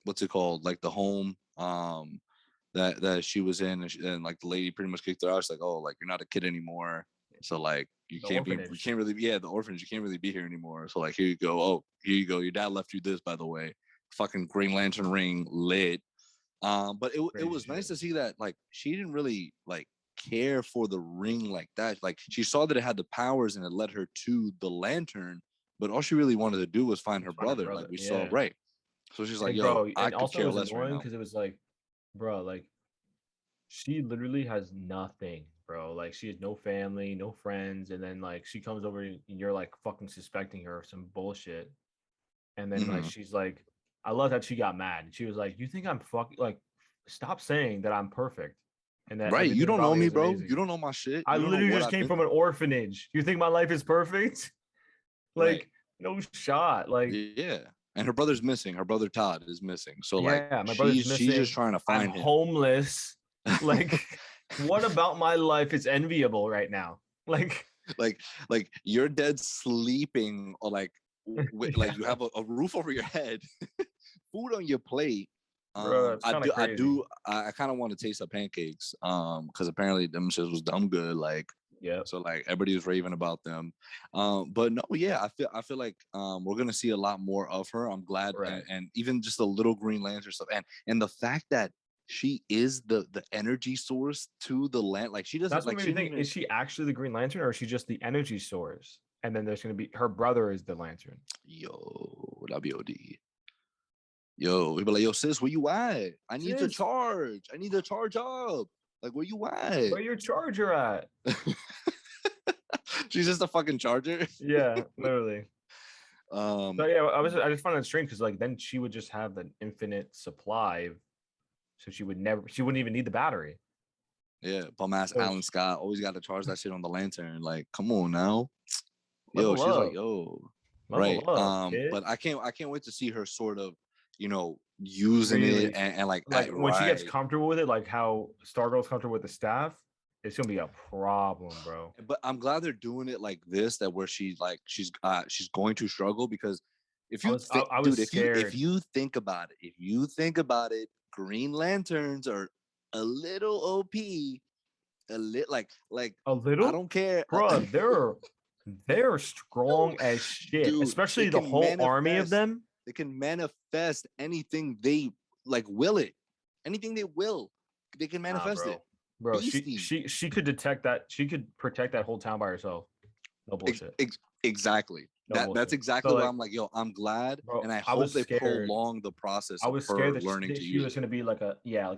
what's it called, like the home that she was in, and like the lady pretty much kicked her out. She's like, oh, like you're not a kid anymore. So like you The can't orphanage. really the orphanage, you can't really be here anymore. So like here you go. Oh, here you go. Your dad left you this, by the way. Fucking Green Lantern ring lit. But it was nice to see that like she didn't really like care for the ring like that. Like she saw that it had the powers and it led her to the lantern, but all she really wanted to do was find her brother. Like we saw, right? So she's like, "Yo, bro, I and could also it care was less right annoying now." because it was like, bro, like she literally has nothing, bro. Like she has no family, no friends, and then like she comes over and you're like fucking suspecting her of some bullshit, and then like she's like, I love that she got mad. She was like, "You think I'm fucking like, stop saying that I'm perfect and that Right? You everything don't about know me me, is bro. amazing. You don't know my shit. I You don't know literally what just I've came been from an through. orphanage. You think my life is perfect? Right? Like, no shot. Like, Yeah. And her brother's missing. Her brother Todd is missing. So like yeah, my brother's she's just missing. trying to I'm find him. homeless. Like, what about my life is enviable right now? Like, like you're dead sleeping, or like like you have a roof over your head, food on your plate. bro, it's kind of crazy. I kind of want to taste the pancakes because apparently them shit was dumb good. Like Yeah. so like everybody was raving about them. But no, yeah, I feel like we're gonna see a lot more of her. I'm glad, and even just a little Green Lantern stuff, and the fact that she is the energy source to the land. Like she doesn't That's what like made she me didn't think: even. is she actually the Green Lantern, or is she just the energy source? And then there's going to be her brother is the Lantern. Yo, that'd be OD. Yo, we be like, yo, sis, where you at? I need to charge. I need to charge up. Like, where you at? Where your charger at? She's just a fucking charger. Yeah, literally. So yeah, I just found that strange because like then she would just have an infinite supply, so she wouldn't even need the battery. Yeah, bum ass Alan Scott always got to charge that shit on the lantern. Like, come on now. Yo, she's like, yo, right. But I can't wait to see her sort of, using it and like when she gets comfortable with it, like how Stargirl's comfortable with the staff. It's gonna be a problem, bro. But I'm glad they're doing it like this, that where she's going to struggle, because if you if you think about it, Green Lanterns are a little OP, a little like a little. I don't care, bro. They're strong as shit, dude, especially the whole army of them. They can manifest anything they like. Will it? Anything they will, they can manifest it. Bro, she could detect that. She could protect that whole town by herself. No bullshit. Exactly. That's exactly why I'm like, yo, I'm glad, bro, and I hope they prolong the process. I was scared that learning she was gonna be like a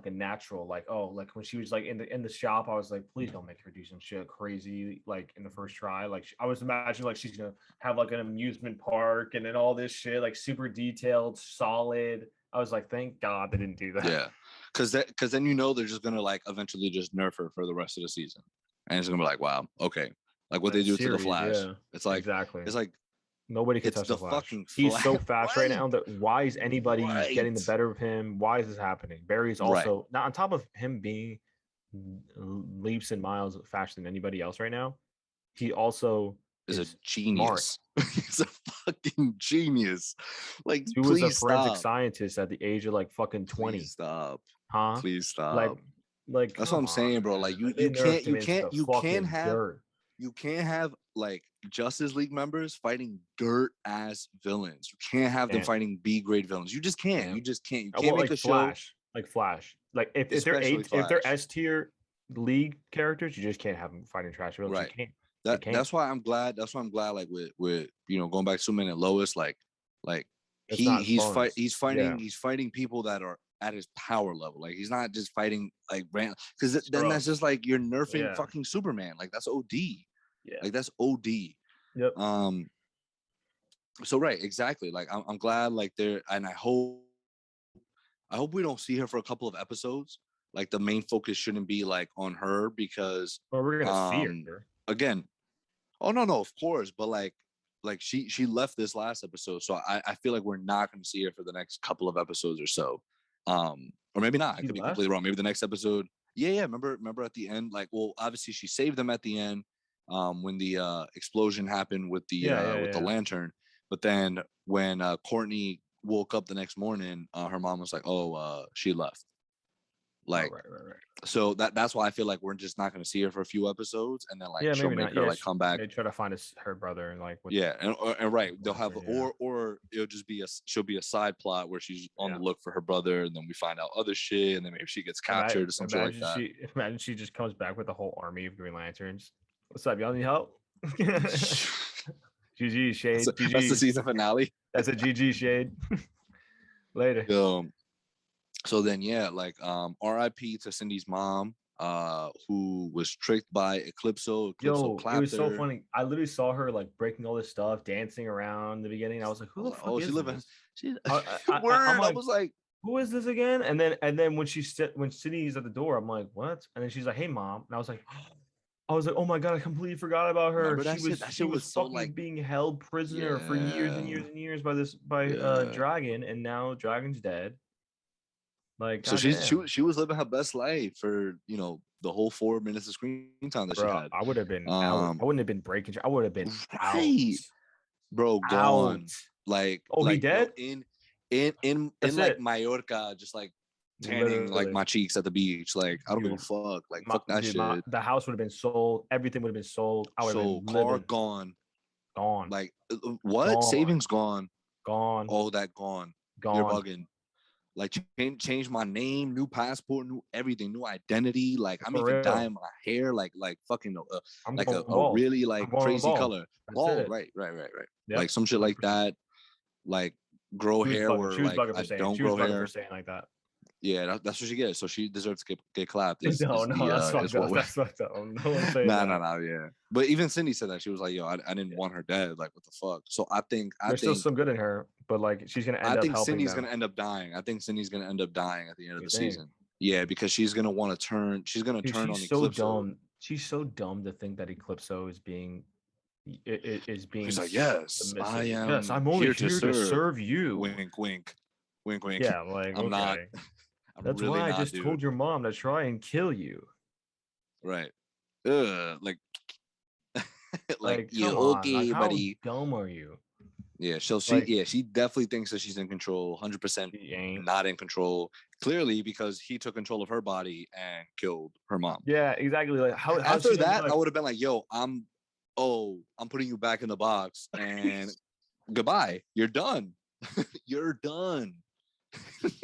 natural, like like when she was like in the shop. I was like, please don't make her do some shit crazy like in the first try. Like I was imagining like she's gonna have like an amusement park and then all this shit like super detailed, solid. I was like, thank God they didn't do that. Yeah, because then they're just gonna like eventually just nerf her for the rest of the season, and it's gonna be like, wow, okay, like what they do to the Flash. Yeah. It's like it's like nobody can touch the Flash. He's so fast right now that why is anybody getting the better of him? Why is this happening? Barry's also not on top of him being leaps and miles faster than anybody else right now. He also is a genius. He's a fucking genius. Like, he was a forensic scientist at the age of like fucking 20. Please stop. Huh? Please stop. Like that's what I'm saying, bro. Like you can't have like Justice League members fighting dirt ass villains. You can't have them fighting B grade villains. You just can't. You just can't. You can't make a Flash. Like Flash. Like if they're S tier league characters, you just can't have them fighting trash villains. Right. You can't. That's why I'm glad. That's why I'm glad. Like with going back to Superman and Lois, like he's fighting people that are at his power level. Like he's not just fighting like because then that's just like you're nerfing fucking Superman. Like that's OD. Yeah. Like that's OD. Yep. So right, exactly. Like I'm glad like they're, and I hope we don't see her for a couple of episodes. Like the main focus shouldn't be like on her, because we're gonna see her again. Oh no, of course, but like she left this last episode, so I feel like we're not going to see her for the next couple of episodes or so, or maybe not. I could be completely wrong. Maybe the next episode. Yeah. Remember at the end, like, well, obviously she saved them at the end, when the explosion happened with the the lantern, but then when Courtney woke up the next morning, her mom was like, "Oh, she left." Like, right. So that's why I feel like we're just not going to see her for a few episodes, and then like Yeah, she'll maybe make not. her Yeah, like come back. they try to find her brother and like. Yeah, and right, they'll have yeah. or it'll just be she'll be a side plot where she's on the look for her brother, and then we find out other shit, and then maybe she gets captured or some shit like that. Imagine she just comes back with a whole army of Green Lanterns. What's up, y'all need help? GG Shade. That's the season finale. That's a GG Shade. Later. So then like R.I.P. to Cindy's mom, who was tricked by Eclipso. Yo, it was so funny. I literally saw her like breaking all this stuff, dancing around in the beginning. I was like, who the fuck is this? I was like, who is this again? And then when Cindy's at the door, I'm like, what? And then she's like, hey mom. And I was like, oh my god, I completely forgot about her. She was so like being held prisoner for years and years and years by Dragon, and now Dragon's dead. Like, so she was living her best life for the whole 4 minutes of screen time that she had. I would have been out. I wouldn't have been breaking. I would have been right, bro, gone. Like, he dead? In like Mallorca, just like tanning like my cheeks at the beach. Like, I don't give a fuck. Like, fuck that shit. The house would have been sold. Everything would have been sold. I would have been car gone. Like, what? Gone. Savings gone. All that gone. You're bugging. Like, change my name, new passport, new everything, new identity. Like, I'm even dyeing my hair like fucking like a really like crazy color. Bald, right. Yep. Like some shit like that. Like, grow hair where like I don't grow hair. For saying like that. Yeah, that's what she gets. So she deserves to get clapped. That's fucked up. No, yeah. But even Cindy said that. She was like, yo, I didn't want her dead. Like, what the fuck? So I think there's still some good in her, but like she's gonna end up helping. Cindy's gonna end up dying. I think Cindy's gonna end up dying at the end of the season. Yeah, because she's gonna want to turn. She's gonna turn on Eclipso. Dumb. She's so dumb to think that Eclipso is being. He's like, yes, I am. Yes, I'm only here to serve you. Wink, wink, wink, wink. Yeah, like I'm not. That's really why I just told your mom to try and kill you. Right. like yeah, okay, like, buddy. How dumb are you? Yeah, she definitely thinks that she's in control. 100% not in control. Clearly, because he took control of her body and killed her mom. Yeah, exactly. Like after that, I would have been like, yo, I'm putting you back in the box and goodbye. You're done. You're done.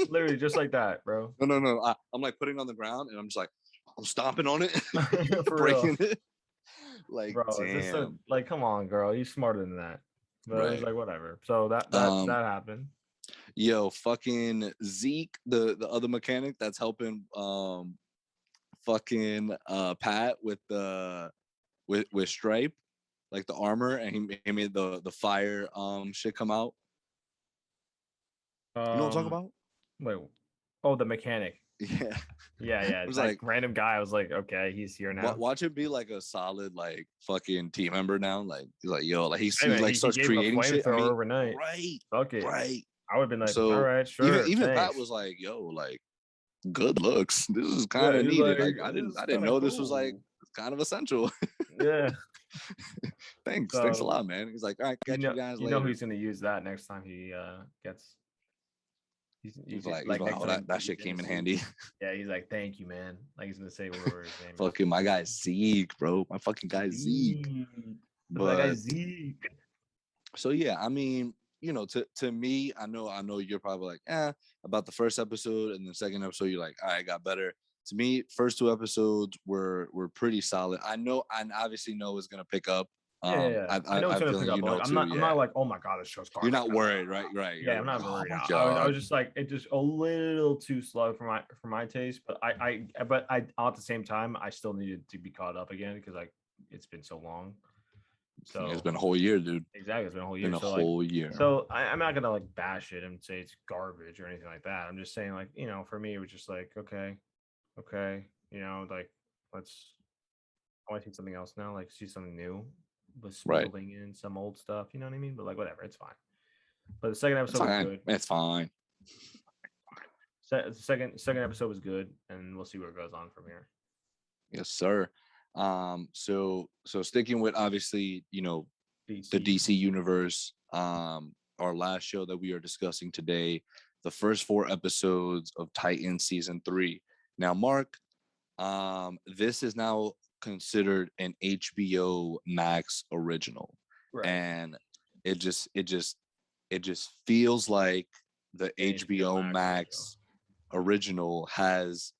Literally just like that, bro. No. I'm like putting it on the ground and I'm just like, I'm stomping on it, breaking it. Like, bro, damn. Like, come on, girl, you're smarter than that. But it's like whatever. So that happened. Yo, fucking Zeke, the other mechanic that's helping fucking Pat with Stripe, like the armor, and he made the fire shit come out. You know what I'm talking about? Wait, the mechanic. Yeah. It was like random guy. I was like, okay, he's here now. Watch him be like a solid like fucking team member now. Like, he's like, yo, like he starts creating shit overnight. Right. Fuck it. Right. I would have been like, all right, sure. Even Pat was like, yo, like, good looks. This is kind of needed. Like, I didn't know this was like kind of essential. Yeah. Thanks a lot, man. He's like, all right, catch you guys later. You know he's gonna use that next time he gets. He's like oh, that shit came in handy. Yeah, he's like, thank you, man. Like, he's gonna say whatever his name. Fucking my guy Zeke, bro. My fucking guy Zeke. My guy Zeke. So yeah, I mean, to me, I know you're probably like, about the first episode, and the second episode you're like, all right, got better. To me, first 2 episodes were pretty solid. I obviously know it's gonna pick up. Yeah. I know it's gonna pick up. Like, I'm not like, oh my god, this show's garbage. You're not worried, right? Yeah, I'm not worried. I was just like, it's just a little too slow for my taste. But I at the same time, I still needed to be caught up again because it's been so long. So it's been a whole year, dude. Exactly, it's been a whole year. Whole year. So I'm not gonna like bash it and say it's garbage or anything like that. I'm just saying, like, for me, it was just like, okay, like I want to see something else now, like see something new, with building in some old stuff. You know what I mean? But like, whatever, it's fine. But the second episode was good. It's fine. The second episode was good, and we'll see where it goes on from here. Yes, sir. So sticking with obviously, the DC universe, our last show that we are discussing today, the first 4 episodes of Titan season 3. Now, Mark, this is now considered an HBO Max original, Right. and it just feels like the HBO Max original has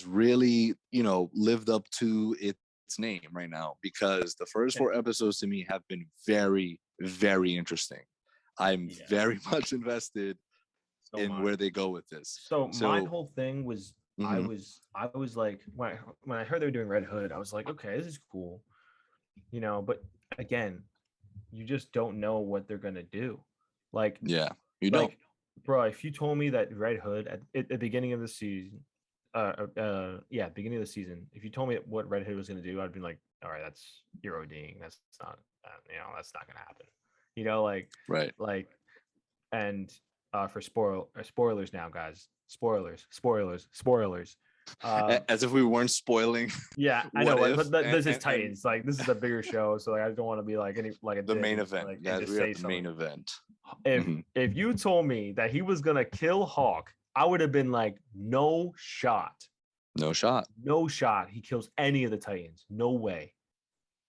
really, lived up to its name right now, because the first 4 episodes to me have been very, very interesting. I'm very much invested in where they go with this. So my whole thing was, I was like, when I heard they were doing Red Hood, I was like, okay, this is cool, but again, you just don't know what they're gonna do. Like, you don't, bro. If you told me that Red Hood at the beginning of the season, beginning of the season, if you told me what Red Hood was gonna do, I'd be like, all right, you're ODing. That's not, that's not gonna happen. right. Like, and for spoilers now, guys. Spoilers. As if we weren't spoiling. Yeah, I know, but this is Titans. Like, this is a bigger show, so I don't want to be like the main event. Like, guys, we are the main event. If you told me that he was gonna kill Hawk, I would have been like, no shot. He kills any of the Titans. No way.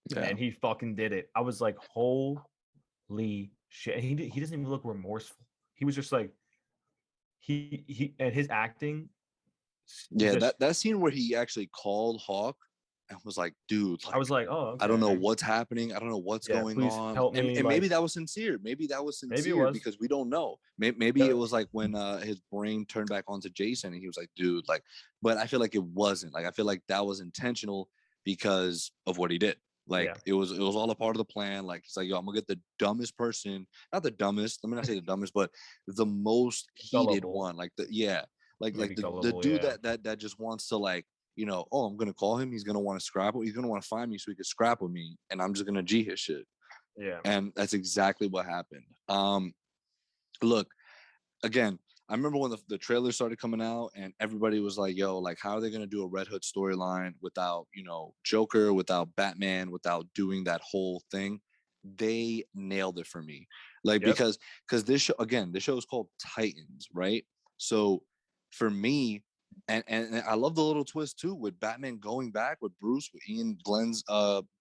Yeah. And he fucking did it. I was like, holy shit. And he doesn't even look remorseful. He was just like, he and his acting. Yeah, that scene where he actually called Hawk and was like, dude, I was like, oh, okay. I don't know what's happening. I don't know what's going on. Help me, and maybe that was sincere. Maybe because we don't know. Maybe it was like when his brain turned back onto Jason and he was like, dude, like, but I feel like it wasn't. Like, I feel like that was intentional because of what he did. Like, it was all a part of the plan. Like, he's like, yo, I'm gonna get the dumbest person, not the dumbest, let me not say the dumbest, but the most heated one. Like the dude that just wants to, like, oh, I'm gonna call him, he's gonna want to scrap, he's gonna want to find me so he can scrap with me, and I'm just gonna G his shit. Yeah. And that's exactly what happened. Look, again, I remember when the trailer started coming out and everybody was like, yo, like, how are they going to do a Red Hood storyline without, Joker, without Batman, without doing that whole thing? They nailed it for me. Like, because this show is called Titans, right? So for me, and I love the little twist too, with Batman going back, with Bruce, with Ian Glenn's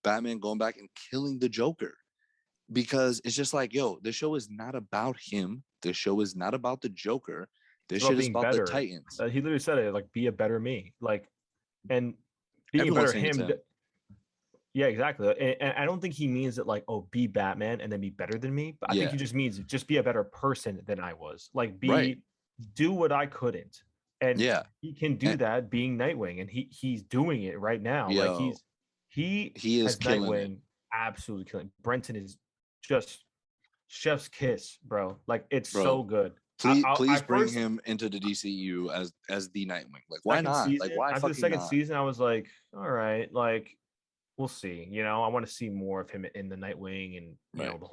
Batman going back and killing the Joker. Because it's just like, yo, this show is not about him. This show is not about the Joker. This shit is about the Titans. He literally said it, like, be a better me. Like, and being a better him. Yeah, exactly. And I don't think he means that, like, oh, be Batman and then be better than me. But I think he just means just be a better person than I was. Like, do what I couldn't. And he can do that being Nightwing. And he's doing it right now. Yo, like, he is killing Nightwing, absolutely killing. Brenton is just chef's kiss, bro. Like, it's so good. Please bring him into the DCU as the Nightwing. Like, why not? Like, why after the second season, I was like, all right, like, we'll see. I want to see more of him in the Nightwing, and the whole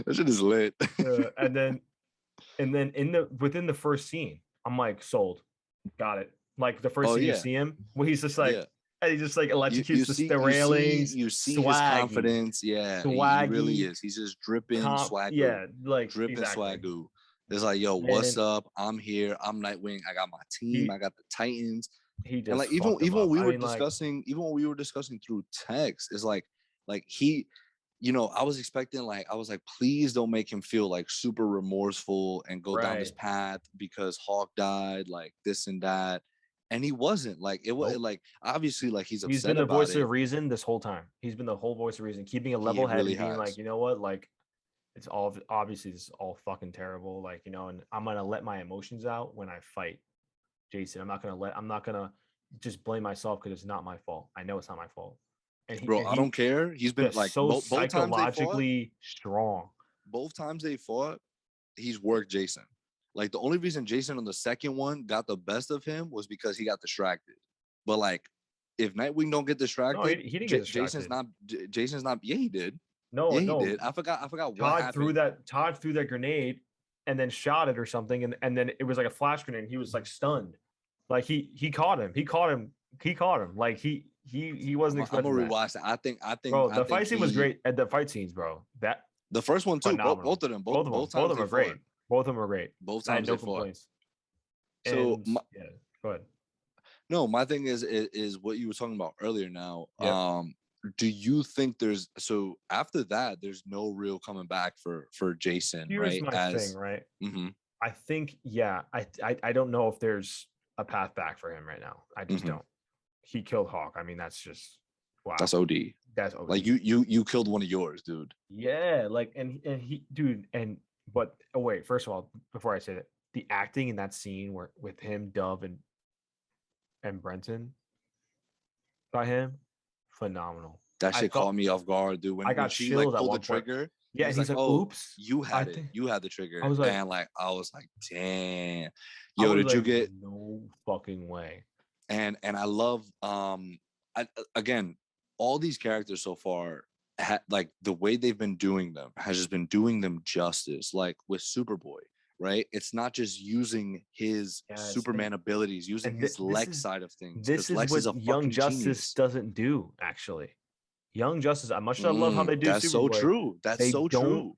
that shit is lit. And then within the first scene, I'm like, sold, got it. Like, the first scene you see him, where he's just like. And he just, like, electrocutes the railings. You see his confidence. Yeah, swaggy, he really is. He's just dripping swag. Yeah, like, dripping swagoo. It's like, yo, what's up? I'm here. I'm Nightwing. I got my team. I got the Titans. And, like, even when we were discussing through text, it's like he, I was expecting, like, I was like, please don't make him feel like super remorseful and go down this path because Hawk died, like this and that. And he wasn't. Like, it was like, obviously, like, he's upset. He's been the voice of reason this whole time. He's been the whole voice of reason, keeping a level head, and being like, you know what, like, it's all obviously this is all fucking terrible, like, and I'm gonna let my emotions out when I fight Jason. I'm not gonna just blame myself because it's not my fault. I know it's not my fault. And I don't care. He's been, like, so both psychologically strong. Both times they fought, he's worked Jason. Like, the only reason Jason on the second one got the best of him was because he got distracted. But, like, if Nightwing don't get distracted, no, he didn't get distracted. Jason's not. Yeah, he did. No, he did. I forgot what happened. Todd threw that grenade and then shot it or something, and then it was like a flash grenade. And he was, like, stunned. Like, he caught him. Like, he wasn't expecting. I'm gonna rewatch that. I think. Bro, the fight scene was great. At the fight scenes, bro. That the first one too. Both of them. Both of them are great. Both of them are great. Both I had times no they fought. complaints. So And yeah, go ahead. no, my thing is what you were talking about earlier now. Yep. Do you think there's so after that there's no real coming back for Jason, Here's right? my thing, right? Mhm, I think, yeah, I don't know if there's a path back for him right now. I just mhm. don't. He killed Hawk. I mean, that's just wow. That's OD. That's OD. Like you killed one of yours, dude. Yeah, like and he, dude, and but oh wait, first of all, before I say that, the acting in that scene where with him, Dove, and Brenton by him, phenomenal. That I shit thought caught me off guard, dude. I When got she like chills at pulled the one point. trigger, he Yeah, and was he's like, like, "Oh, "Oops." you I had it. think You had the I trigger." was like, And like I was like, "Damn, I yo, was did you like, get?" no fucking way. And I love again all these characters so far. Like the way they've been doing them has just been doing them justice. Like with Superboy, right? It's not just using his Yes, Superman abilities, using and his Lex side of things, this because is Lex what is a Young fucking Justice genius. doesn't do. Actually, Young Justice. As much as I love how they do That's so Superboy, true. That's they so don't true.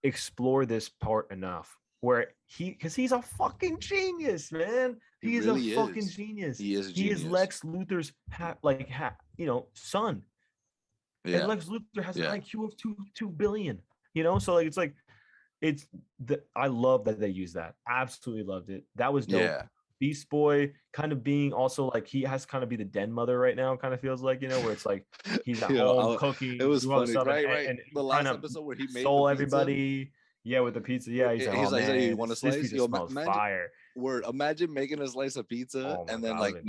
explore this part enough. Where because he's a fucking genius, man. He He is a really fucking is. genius. He is a He is genius. Lex Luthor's son, and Yeah. Lex Luthor has an Yeah. IQ of 2 billion. So like it's I love that they use that. Absolutely loved it. That was dope. Yeah. Beast Boy kind of being also like he has kind of be the den mother right now, kind of feels like, where it's like he's at home It cooking, was doing all this funny, stuff right? and The trying last to episode where he made the stole pizza, everybody. Yeah, with the pizza. Yeah, he's like, oh he's like, "You man, want a this slice?" pizza Yo, smells imagine, fire. imagine making a slice of pizza, Oh my and then god, I like would have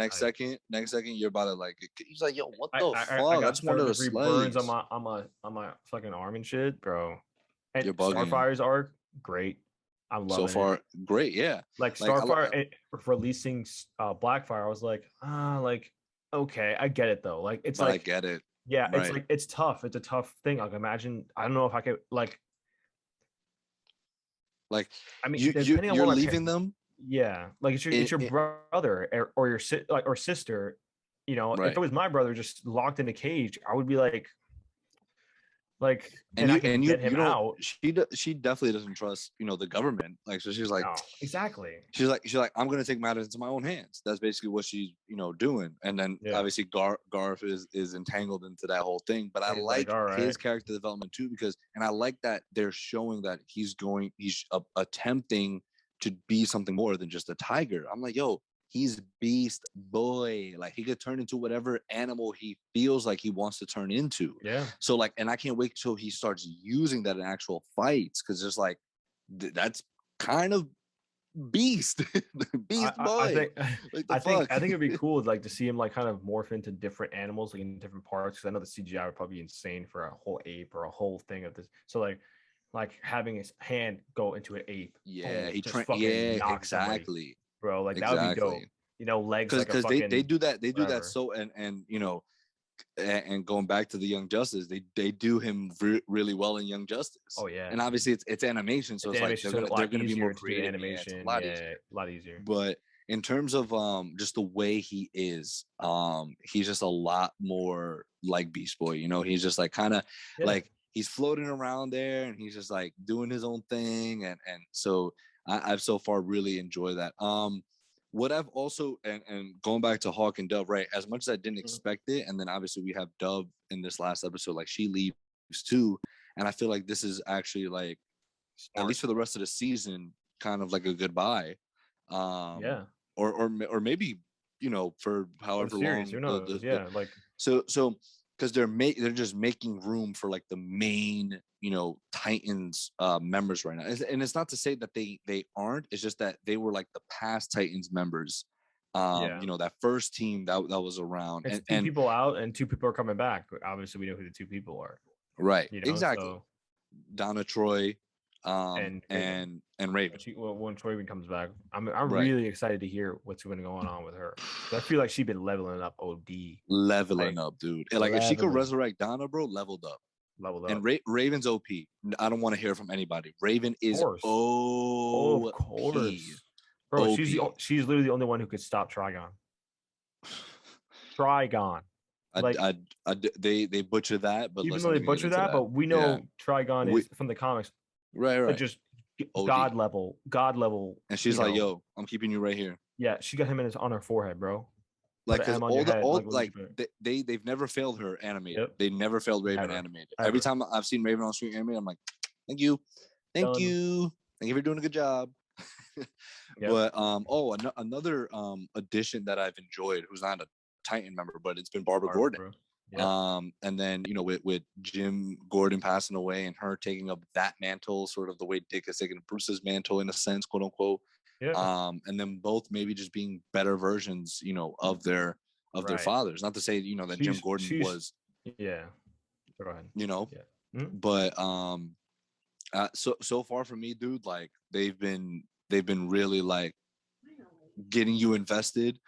next second, you're about to like. He's like, "Yo, what the I fuck? I got just third wanted a degree burns on slice." my fucking arm and shit, bro. And You're bugging. Starfire's arc, great. I'm So loving it. far, great. Yeah, Like like Starfire releasing Blackfire, I was like, like okay, I get it though. Like it's but I like, get it. yeah, it's Right. like it's tough. It's a tough thing. Like imagine, I don't know if I could like. Like I mean, depending on you're what leaving them. yeah, like it's your brother or your or sister. If it Right. was my brother just locked in a cage, I would be like, And and I can get him you don't. out. She definitely doesn't trust the government. Like so, she's like. No, exactly. She's like, I'm gonna take matters into my own hands. That's basically what she's doing. And then Yeah. obviously Garth is entangled into that whole thing. But I like all right. his character development too, and I like that they're showing that he's attempting to be something more than just a tiger. I'm like, yo, he's Beast Boy. Like he could turn into whatever animal he feels like he wants to turn into. Yeah. So like, and I can't wait till he starts using that in actual fights, because it's like that's kind of Beast Boy. I think it'd be cool like to see him like kind of morph into different animals like in different parts, because I know the CGI would probably be insane for a whole ape or a whole thing of this. So like having his hand go into an ape. Yeah, knocks exactly. Somebody, bro. Like that would be dope. Legs like a fucking they do that whatever. so and going back to the Young Justice, they do him really well in Young Justice. Oh yeah, and obviously it's animation, so it's like they're gonna be more creative. Animation, yeah, it's a lot easier. But in terms of just the way he is, he's just a lot more like Beast Boy. He's just like kind of like he's floating around there, and he's just like doing his own thing, and so I've so far really enjoyed that. What I've also and going back to Hawk and Dove, right? As much as I didn't expect it, and then obviously we have Dove in this last episode, like she leaves too, and I feel like this is actually like at least for the rest of the season, kind of like a goodbye. Or maybe for however series, long. who knows? Like so because they're just making room for like the main Titans members right now, and it's not to say that they aren't. It's just that they were like the past Titans members. That first team that was around, it's and two people out and 2 people are coming back. Obviously, we know who the 2 people are. Right. Exactly. So, Donna Troy, and Raven. When Troy comes back, I'm really excited to hear what's going to go on with her. I feel like she's been leveling up leveling up, dude. Like if she could resurrect Donna, bro, leveled up. And Raven's OP. I don't want to hear from anybody. Raven is OP. Of course, bro. OP. She's literally the only one who could stop Trigon. They butcher that, but even though they butcher that, but we know Trigon is from the comics. Right. Just God level. And she's like, "Yo, I'm keeping you right here." Yeah, she got him on her forehead, bro. Like, because they've never failed her animated. Yep. They never failed Raven animated. Every time I've seen Raven on screen animated, I'm like, thank you for doing a good job. Yep. But another addition that I've enjoyed, who's not a Titan member, but it's been Barbara Gordon. Yep. And then with Jim Gordon passing away and her taking up that mantle, sort of the way Dick has taken Bruce's mantle in a sense, quote unquote. Yeah. And then both maybe just being better versions, of their fathers. Not to say, that Jim Gordon was. Yeah. Go ahead. Yeah. But so far for me, dude, like they've been really like getting you invested.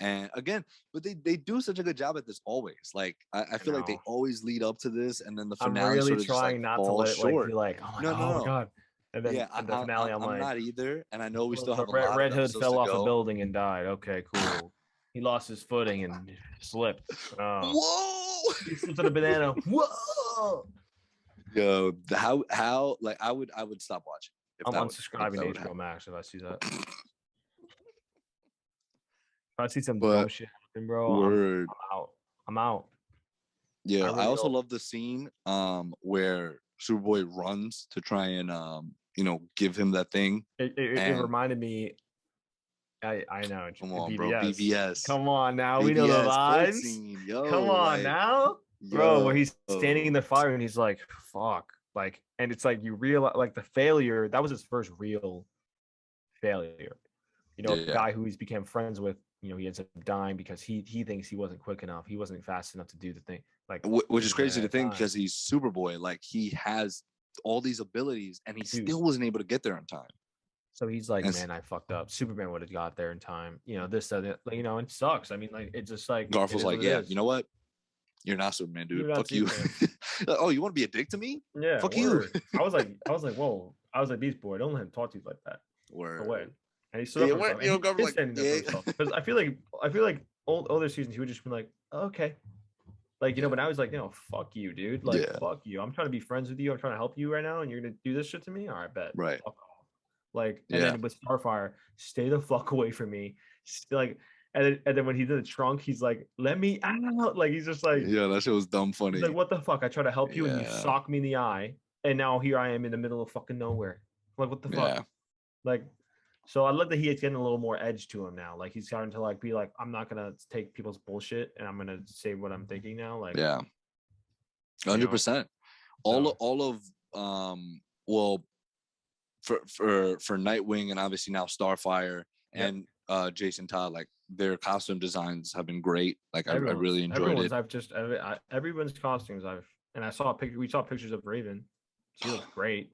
And again, but they do such a good job at this always. Like I feel like they always lead up to this, and then the finale. I'm really sort of trying just, like, not to let it like, be like, oh my god. And then in the finale, I'm like, not either. And I know we still have a lot of Red Hood fell off a building and died. Okay, cool. He lost his footing and slipped. Whoa! He slipped on a banana. Whoa! Yo, how like I would stop watching. I'm unsubscribing to HBO Max if I see that. If I see some dumb shit happen, bro, I'm out. Yeah, I also love the scene where Superboy runs to try and give him that thing. It reminded me. I know. Come on, bro. BBS. Come on now. BBS, we know the vibes. Yo, come on now, bro. Where he's standing in the fire and he's like, "Fuck!" Like, and it's like you realize, like, the failure. That was his first real failure. The guy who he's became friends with. He ends up dying because he thinks he wasn't quick enough. He wasn't fast enough to do the thing. Like, which is crazy to think because he's Superboy. Like, he has all these abilities and he still wasn't able to get there in time. So he's like, man, I fucked up. Superman would have got there in time. This, that, it sucks. I mean, like, it's just like Garfield's like, yeah, you know what? You're not Superman, dude. Fuck you. Oh, you want to be a dick to me? Yeah. Fuck you. I was like, whoa. I was like, Beast Boy, don't let him talk to you like that. Word. No way. And he stood up for himself. Because I feel like older seasons he would just be like, oh, okay. Like, but I was like, fuck you, dude. Like, fuck you. I'm trying to be friends with you. I'm trying to help you right now, and you're gonna do this shit to me. All right, bet. Right. Fuck off. Like, and then with Starfire, stay the fuck away from me. Like, and then when he's in the trunk, he's like, let me out. Like, he's just like, yeah, that shit was dumb funny. Like, what the fuck? I try to help you, and you sock me in the eye, and now here I am in the middle of fucking nowhere. Like, what the fuck? Yeah. Like. So I love that he's getting a little more edge to him now. Like, he's starting to like be like, I'm not gonna take people's bullshit and I'm gonna say what I'm thinking now. Like, 100%. All of well, for Nightwing and obviously now Starfire and Jason Todd, like, their costume designs have been great. Like, I really enjoyed it. Everyone's costumes I saw we saw pictures of Raven. She looks great.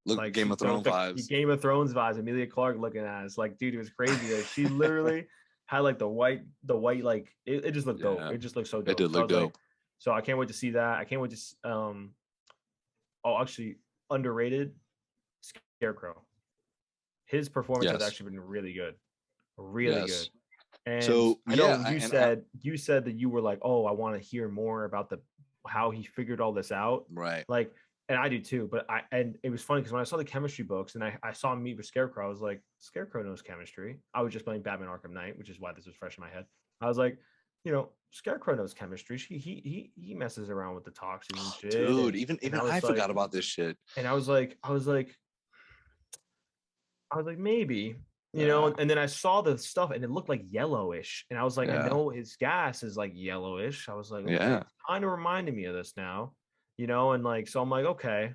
Look, like Game of Thrones vibes. Game of Thrones vibes. Emilia Clarke looking at us. Like, dude, it was crazy. Like, she literally had like the white, like it just looked dope. It just looked so dope. It did look dope. Like, so I can't wait to see that. I can't wait to actually underrated Scarecrow. His performance has actually been really good. Really good. And so I know you said that you were like, oh, I want to hear more about how he figured all this out. Right. Like, and I do too, but it was funny because when I saw the chemistry books and I saw him meet with Scarecrow, I was like, Scarecrow knows chemistry. I was just playing Batman Arkham Knight, which is why this was fresh in my head. I was like, Scarecrow knows chemistry. He messes around with the toxins and shit. Dude, even I forgot about this shit. And I was like, maybe, and then I saw the stuff and it looked like yellowish. And I was like, I know his gas is like yellowish. I was like, okay, it's kind of reminding me of this now. And like, so I'm like, okay.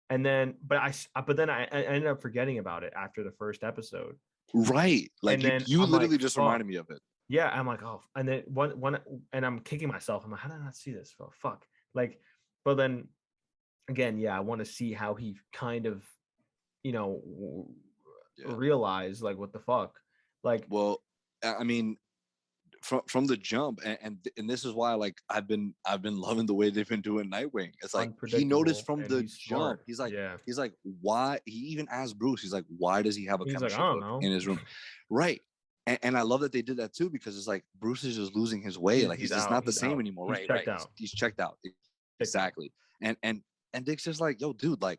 And then, but I ended up forgetting about it after the first episode. Right. Like, you literally just reminded me of it. Yeah. I'm like, oh, and then one, and I'm kicking myself. I'm like, how did I not see this? Oh, fuck. Like, but then again, I want to see how he kind of, realized like, what the fuck? Like, well, I mean, from the jump, and this is why, like, I've been loving the way they've been doing Nightwing. It's like he noticed from the jump. He's like, why? He even asked Bruce. He's like, why does he have a chemistry book in his room? Right. And I love that they did that too, because it's like Bruce is just losing his way. Like, he's just not the same anymore. Right. He's checked out. Exactly. And Dick's just like, yo, dude, like,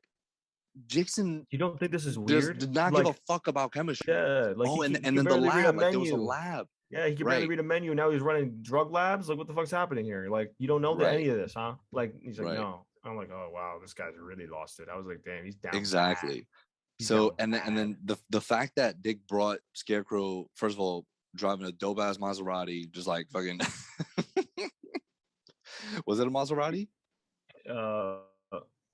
Jason You don't think this is just weird? did not give a Like, fuck about chemistry. yeah, like Oh, he and could then the barely read a lab, like there was a menu. lab. Yeah, he could barely Right. read a menu. Now he's running drug labs. Like, what the fuck's happening here? Like, you don't know any Right. of this, huh? Like, he's like, Right. no. I'm like, oh wow, this guy's really lost it. I was like, damn, he's down bad. Exactly. He's So down and bad. then the fact that Dick brought Scarecrow, first of all, driving a dope ass Maserati, just like fucking was it a Maserati? Uh,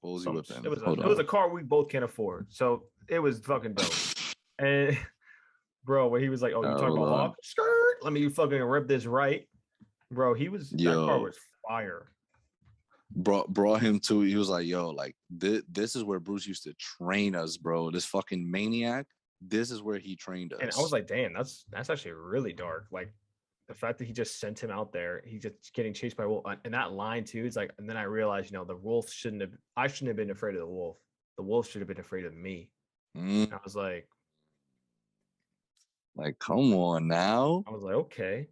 What was he whipping? it Hold was on. a car we both can't afford, so it was fucking dope. And bro, when he was like, "Oh, you talking Hold about on. Hawk? Skirt? Let me fucking rip this right." Bro, that car Yo, was fire. brought him to, he was like, yo, like this is where Bruce used to train us, bro. This fucking maniac, this is where he trained And I was us. like, damn, that's actually really dark. Like the fact that he just sent him out there, he's just getting chased by a wolf. And that line too, it's like, and then I realized, the wolf I shouldn't have been afraid of the wolf. The wolf should have been afraid of me. Mm. I was like, Come on now. I was like, okay.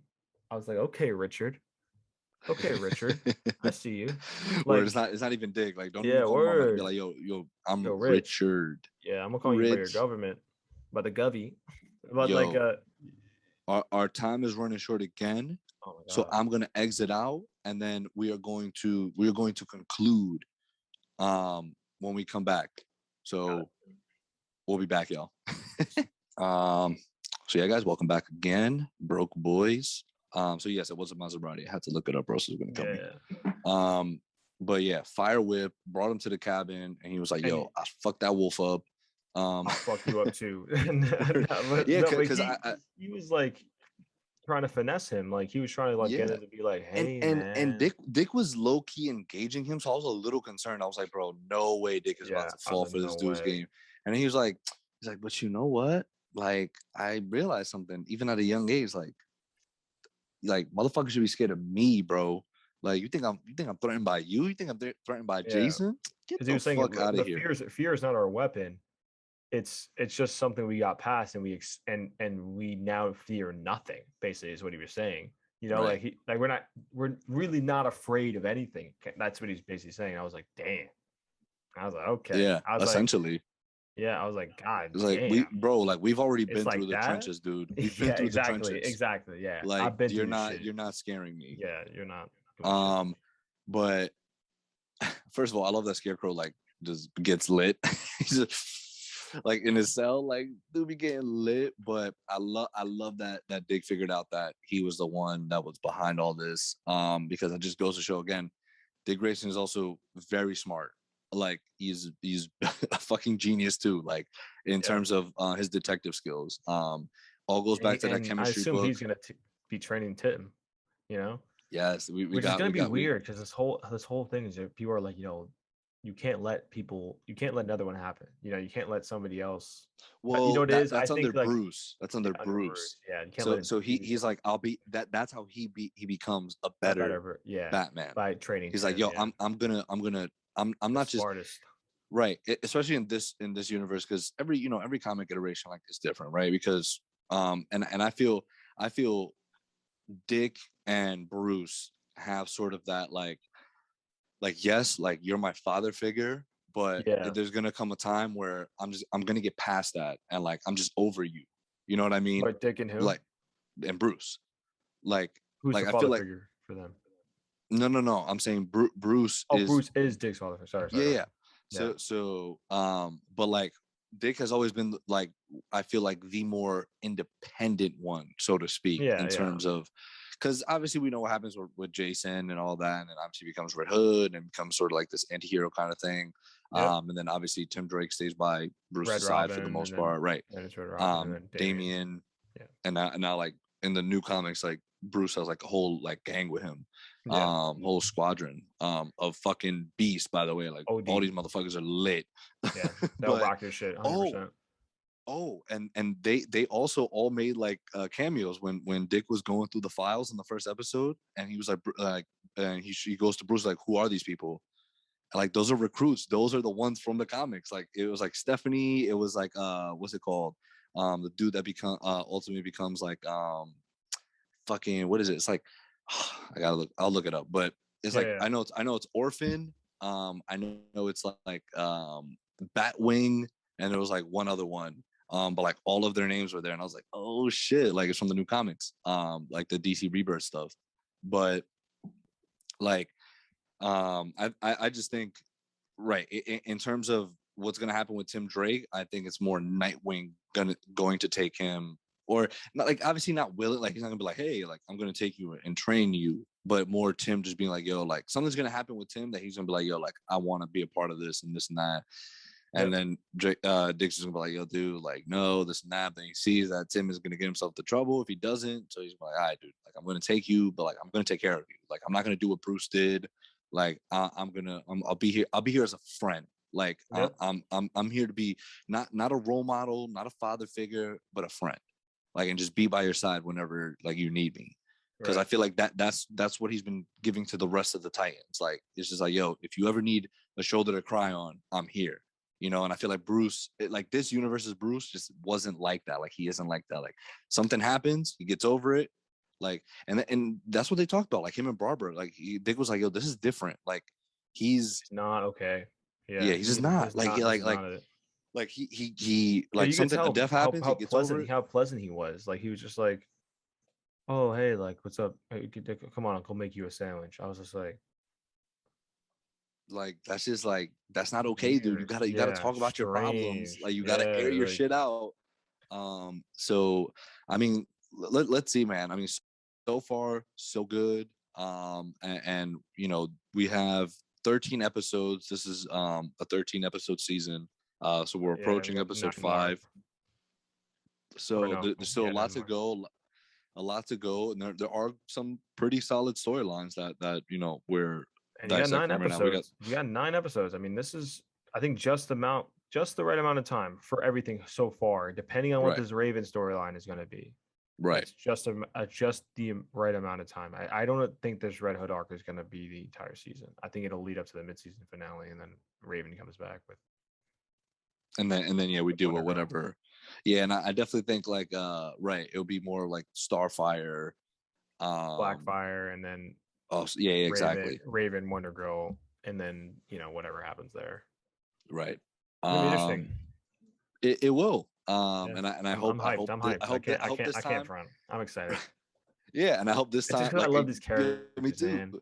I was like, okay, Richard. Okay, Richard. I see you. Where Like, it's not even Dick. Like, don't even yeah, call me by my name. Be word. like, yo, I'm Yo, Rich. Richard. Yeah, I'm gonna call you by your Rich. government, by the govy. But Yo, like, our time is running short again. oh my So god. I'm gonna exit out, and then we are going to conclude when we come back. So we'll be back, y'all. So yeah, guys, welcome back again, broke boys. So yes, it was a Maserati. I had to look it up, or else it was gonna kill me. But yeah, Fire Whip brought him to the cabin, and he was like, "Yo, I fucked that wolf up. I'll fuck you up too." Yeah, because he was like trying to finesse him. Like he was trying to like get him to be like, "Hey, man." And Dick was low key engaging him, so I was a little concerned. I was like, "Bro, no way, Dick is about to fall for this dude's game." And he was like, "But you know what? Like, I realized something, even at a young age, like motherfuckers should be scared of me, bro. Like, you think I'm threatened by you? You think I'm threatened by Jason? Get the fuck out of here." Fear is not our weapon. It's just something we got past, and we now fear nothing. Basically, is what he was saying. Right. We're really not afraid of anything. That's what he's basically saying. I was like, damn. I was like, okay. Yeah, I was essentially. Like, yeah, I was like, God, it's like damn. we've already It's been like through the trenches, dude. We've been Yeah, through the trenches. exactly. Yeah, Like, I've been through shit. you're not scaring me. Yeah, you're not. But first of all, I love that Scarecrow like just gets lit. He's just, like in his cell, like dude be getting lit. But I love that Dick figured out that he was the one that was behind all this. Because it just goes to show again, Dick Grayson is also very smart. Like he's a fucking genius too. Like in terms of his detective skills. All goes back to that chemistry book. He's gonna be training Tim. Yes, which is gonna be weird because this whole thing is that people are like, you can't let another one happen. You can't let somebody else. Well, that's under Bruce. That's under Bruce. Yeah, you can't so he's like, I'll be that. That's how he becomes a better Batman by training. He's like, yo, I'm not just smartest. Right, especially in this universe, because every comic iteration like is different, right? Because and I feel Dick and Bruce have sort of that like yes, like you're my father figure, but there's gonna come a time where I'm gonna get past that, and like I'm just over you. You know what I mean? Like Dick and who? Like and Bruce. Like who's the father figure for them? No. I'm saying Bruce. Bruce is Dick's father. Sorry. Yeah. So but like Dick has always been like, I feel like the more independent one, so to speak, in terms of, because obviously we know what happens with Jason and all that, and then obviously becomes Red Hood and becomes sort of like this anti-hero kind of thing. And then obviously Tim Drake stays by Bruce's side for the most part, right? Damian, and now like in the new comics, like Bruce has like a whole like gang with him. Whole squadron of fucking beasts, by the way. Like OD. All these motherfuckers are lit. Yeah, they'll rock your shit 100%. And they also all made like cameos when Dick was going through the files in the first episode, and he was like and he goes to Bruce like, who are these people? And like, those are recruits. Those are the ones from the comics. Like it was like Stephanie. It was like what's it called? The dude that ultimately becomes like fucking, what is it? It's like I'll look it up, but it's like I know it's Orphan. I know it's like Batwing, and there was like one other one. But like all of their names were there, and I was like, oh shit, like it's from the new comics, like the DC Rebirth stuff. But like, I just think, right, in terms of what's gonna happen with Tim Drake, I think it's more Nightwing going to take him, or not, like obviously not willing, like he's not gonna be like, hey, like I'm gonna take you and train you, but more Tim just being like, yo, like something's gonna happen with Tim that he's gonna be like, yo, like I want to be a part of this and this and that. And then Dix is gonna be like, yo, dude, like, no, this and that. Then he sees that Tim is gonna get himself into trouble if he doesn't. So he's like, all right, dude, like, I'm gonna take you, but like, I'm gonna take care of you. Like, I'm not gonna do what Bruce did. Like, I'll be here. I'll be here as a friend. Like, I'm here to be not a role model, not a father figure, but a friend. Like, and just be by your side whenever like you need me. Because I feel like that's what he's been giving to the rest of the Titans. Like, it's just like, yo, if you ever need a shoulder to cry on, I'm here. You know, and I feel like Bruce, like this universe's Bruce just wasn't like that. Like he isn't like that. Like something happens, he gets over it. Like, and that's what they talked about. Like him and Barbara, like Dick was like, yo, this is different. Like he's not okay. Yeah, he's just not. Like he like like something, a death happens, he gets over it. How pleasant he was. Like he was just like, oh hey, like what's up? Hey, come on, I'll make you a sandwich. I was just like that's just like, that's not okay, dude. You gotta talk about your problems. Like you gotta air your shit out. So I mean, let's see, man. I mean, so far so good. And you know, we have 13 episodes. This is a 13 episode season. So we're approaching episode 5. So there's still a lot to go, and there are some pretty solid storylines that you know we're. And you got 9 episodes. You got 9 episodes. I mean, this is, I think, just the right amount of time for everything so far, depending on what this Raven storyline is going to be. Right. It's just the right amount of time. I don't think this Red Hood arc is going to be the entire season. I think it'll lead up to the mid-season finale, and then Raven comes back with. And then yeah, we deal with whatever. Yeah, and I definitely think like right, it'll be more like Starfire, Blackfire, and then. Oh yeah, exactly. Raven, Wonder Girl, and then you know whatever happens there. Right. Interesting. It will. And I hope. I'm hyped. I'm hyped. I can't front. I'm excited. Yeah, and I hope this time. Just like, I love these characters. Me too. Man.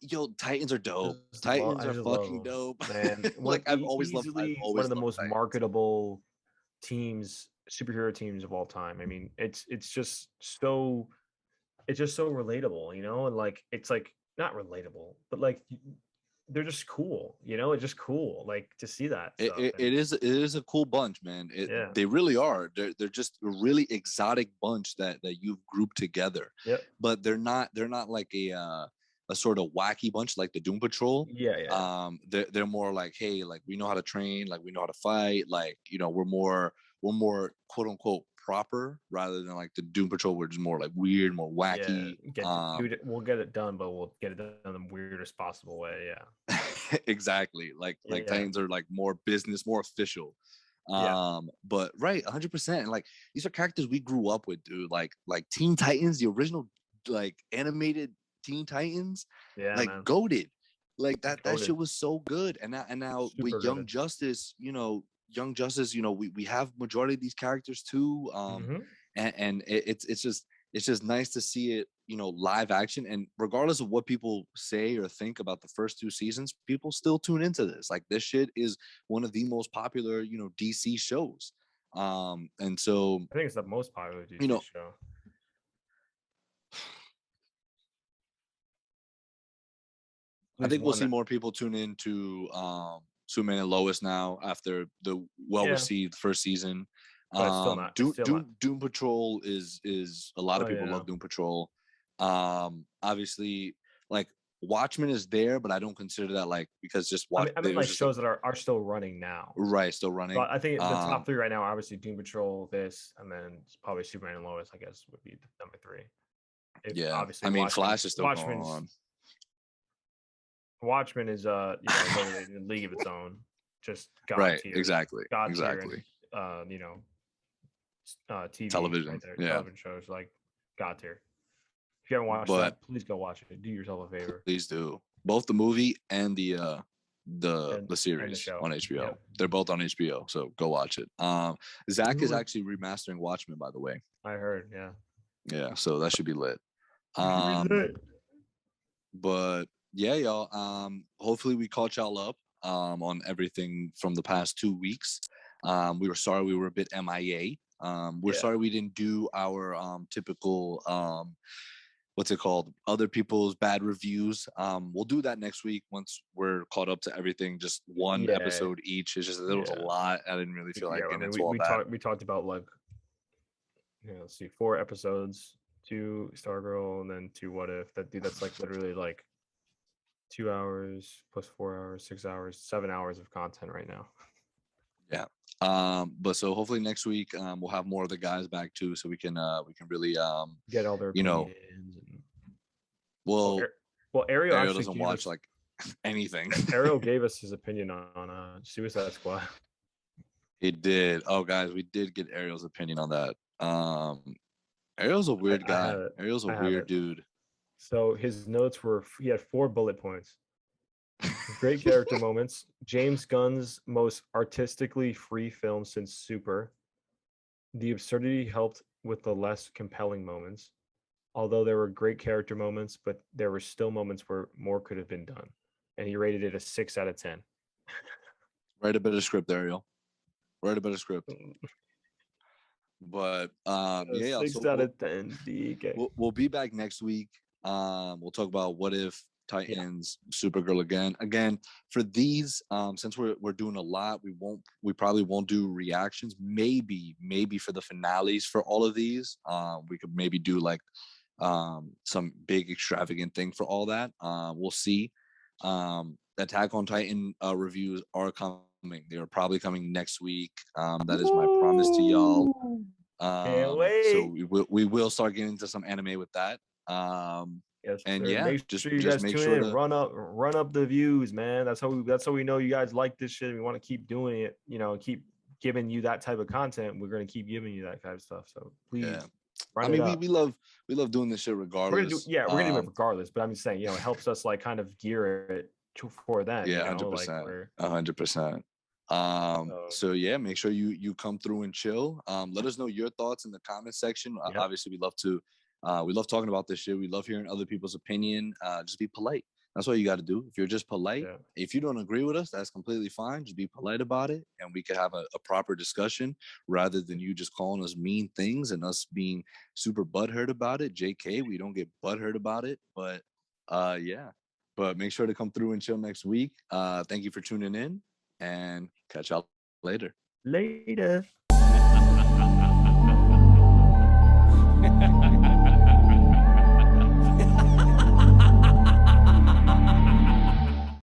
Yo, Titans are dope. Titans are fucking dope, man. Like I've always loved. One of the most marketable teams, superhero teams of all time. I mean, it's just so relatable, you know, and like it's like not relatable, but like they're just cool, you know. It's just cool, like to see that. It is a cool bunch, man. They really are. They're just a really exotic bunch that you've grouped together. Yep. But they're not like a sort of wacky bunch like the Doom Patrol. Yeah. They're more like, hey, like we know how to train, like we know how to fight, like you know we're more quote unquote proper, rather than like the Doom Patrol, which is more like weird, more wacky. We'll get it done, but we'll get it done in the weirdest possible way. Yeah. Exactly. Like Titans are like more business, more official. But right, 100%. And like these are characters we grew up with, dude. Like Teen Titans, the original like animated Teen Titans, like man. Goated. Like that shit was so good. And now super with Young Justice, you know, we have majority of these characters too. And it's just nice to see it, you know, live action. And regardless of what people say or think about the first 2 seasons, people still tune into this. Like this shit is one of the most popular, you know, DC shows. And so I think it's the most popular DC show. I think we'll see more people tune into Superman and Lois now after the well-received first season. Doom Patrol is a lot of people love Doom Patrol. Obviously, like Watchmen is there, but I don't consider that like because just I mean like shows that are still running now. Right, still running. So I think the top 3 right now are obviously Doom Patrol, this, and then probably Superman and Lois. I guess would be number 3. Obviously, I mean Flash is still going on. Watchmen is you know, in a league of its own, just God right tier. Exactly God tier and, you know, TV television right there, television shows like God tier. If you haven't watched that, please go watch it. Do yourself a favor. Please do. Both the movie and the the series on HBO. Yeah. They're both on HBO, so go watch it. Zach is actually remastering Watchmen, by the way. I heard, yeah. Yeah, so that should be lit. But yeah, y'all. Hopefully we caught y'all up on everything from the past 2 weeks. We were sorry we were a bit MIA. We're sorry we didn't do our typical what's it called? Other people's bad reviews. We'll do that next week once we're caught up to everything. Just one episode each. It's just there was a lot. I didn't really feel like getting into all that. We talked about like, let's see, 4 episodes, 2 Stargirl, and then 2 What If. That's like literally like 2 hours plus 4 hours, 6 hours, 7 hours of content right now. Yeah. But so hopefully next week we'll have more of the guys back too, so we can really get all their opinions. Well, Ariel doesn't watch like anything. Ariel gave us his opinion on Suicide Squad. He did. Oh, guys, we did get Ariel's opinion on that. Ariel's a weird guy. Ariel's a weird dude. So his notes were, he had 4 bullet points. Great character moments. James Gunn's most artistically free film since Super. The absurdity helped with the less compelling moments. Although there were great character moments, but there were still moments where more could have been done. And he rated it a 6 out of 10. Write a better script, Ariel. Write a better script. But 6 out of 10. DK. We'll be back next week. We'll talk about What If, Titans, Supergirl again for these. Since we're doing a lot, we probably won't do reactions. Maybe for the finales for all of these, we could maybe do like some big extravagant thing for all that. We'll see. Attack on Titan reviews are coming. They are probably coming next week. That is my promise to y'all. Can't wait. So we will start getting into some anime with that. Yes, and sir. Make sure you guys tune in. Run up the views, man. That's how we know you guys like this shit. We want to keep doing it. Keep giving you that type of content. We're gonna keep giving you that kind of stuff. So please. Yeah. I mean, we love doing this shit regardless. We're gonna do it regardless. But I'm just saying, it helps us like kind of gear it for that. Yeah, 100%. 100%. So yeah, make sure you come through and chill. Let us know your thoughts in the comment section. Obviously, we love talking about this shit. We love hearing other people's opinion. Just be polite. That's what you got to do. If you're just polite, if you don't agree with us, that's completely fine. Just be polite about it, and we could have a proper discussion rather than you just calling us mean things and us being super butthurt about it. JK, we don't get butthurt about it, but yeah. But make sure to come through and chill next week. Thank you for tuning in, and catch y'all later. Later.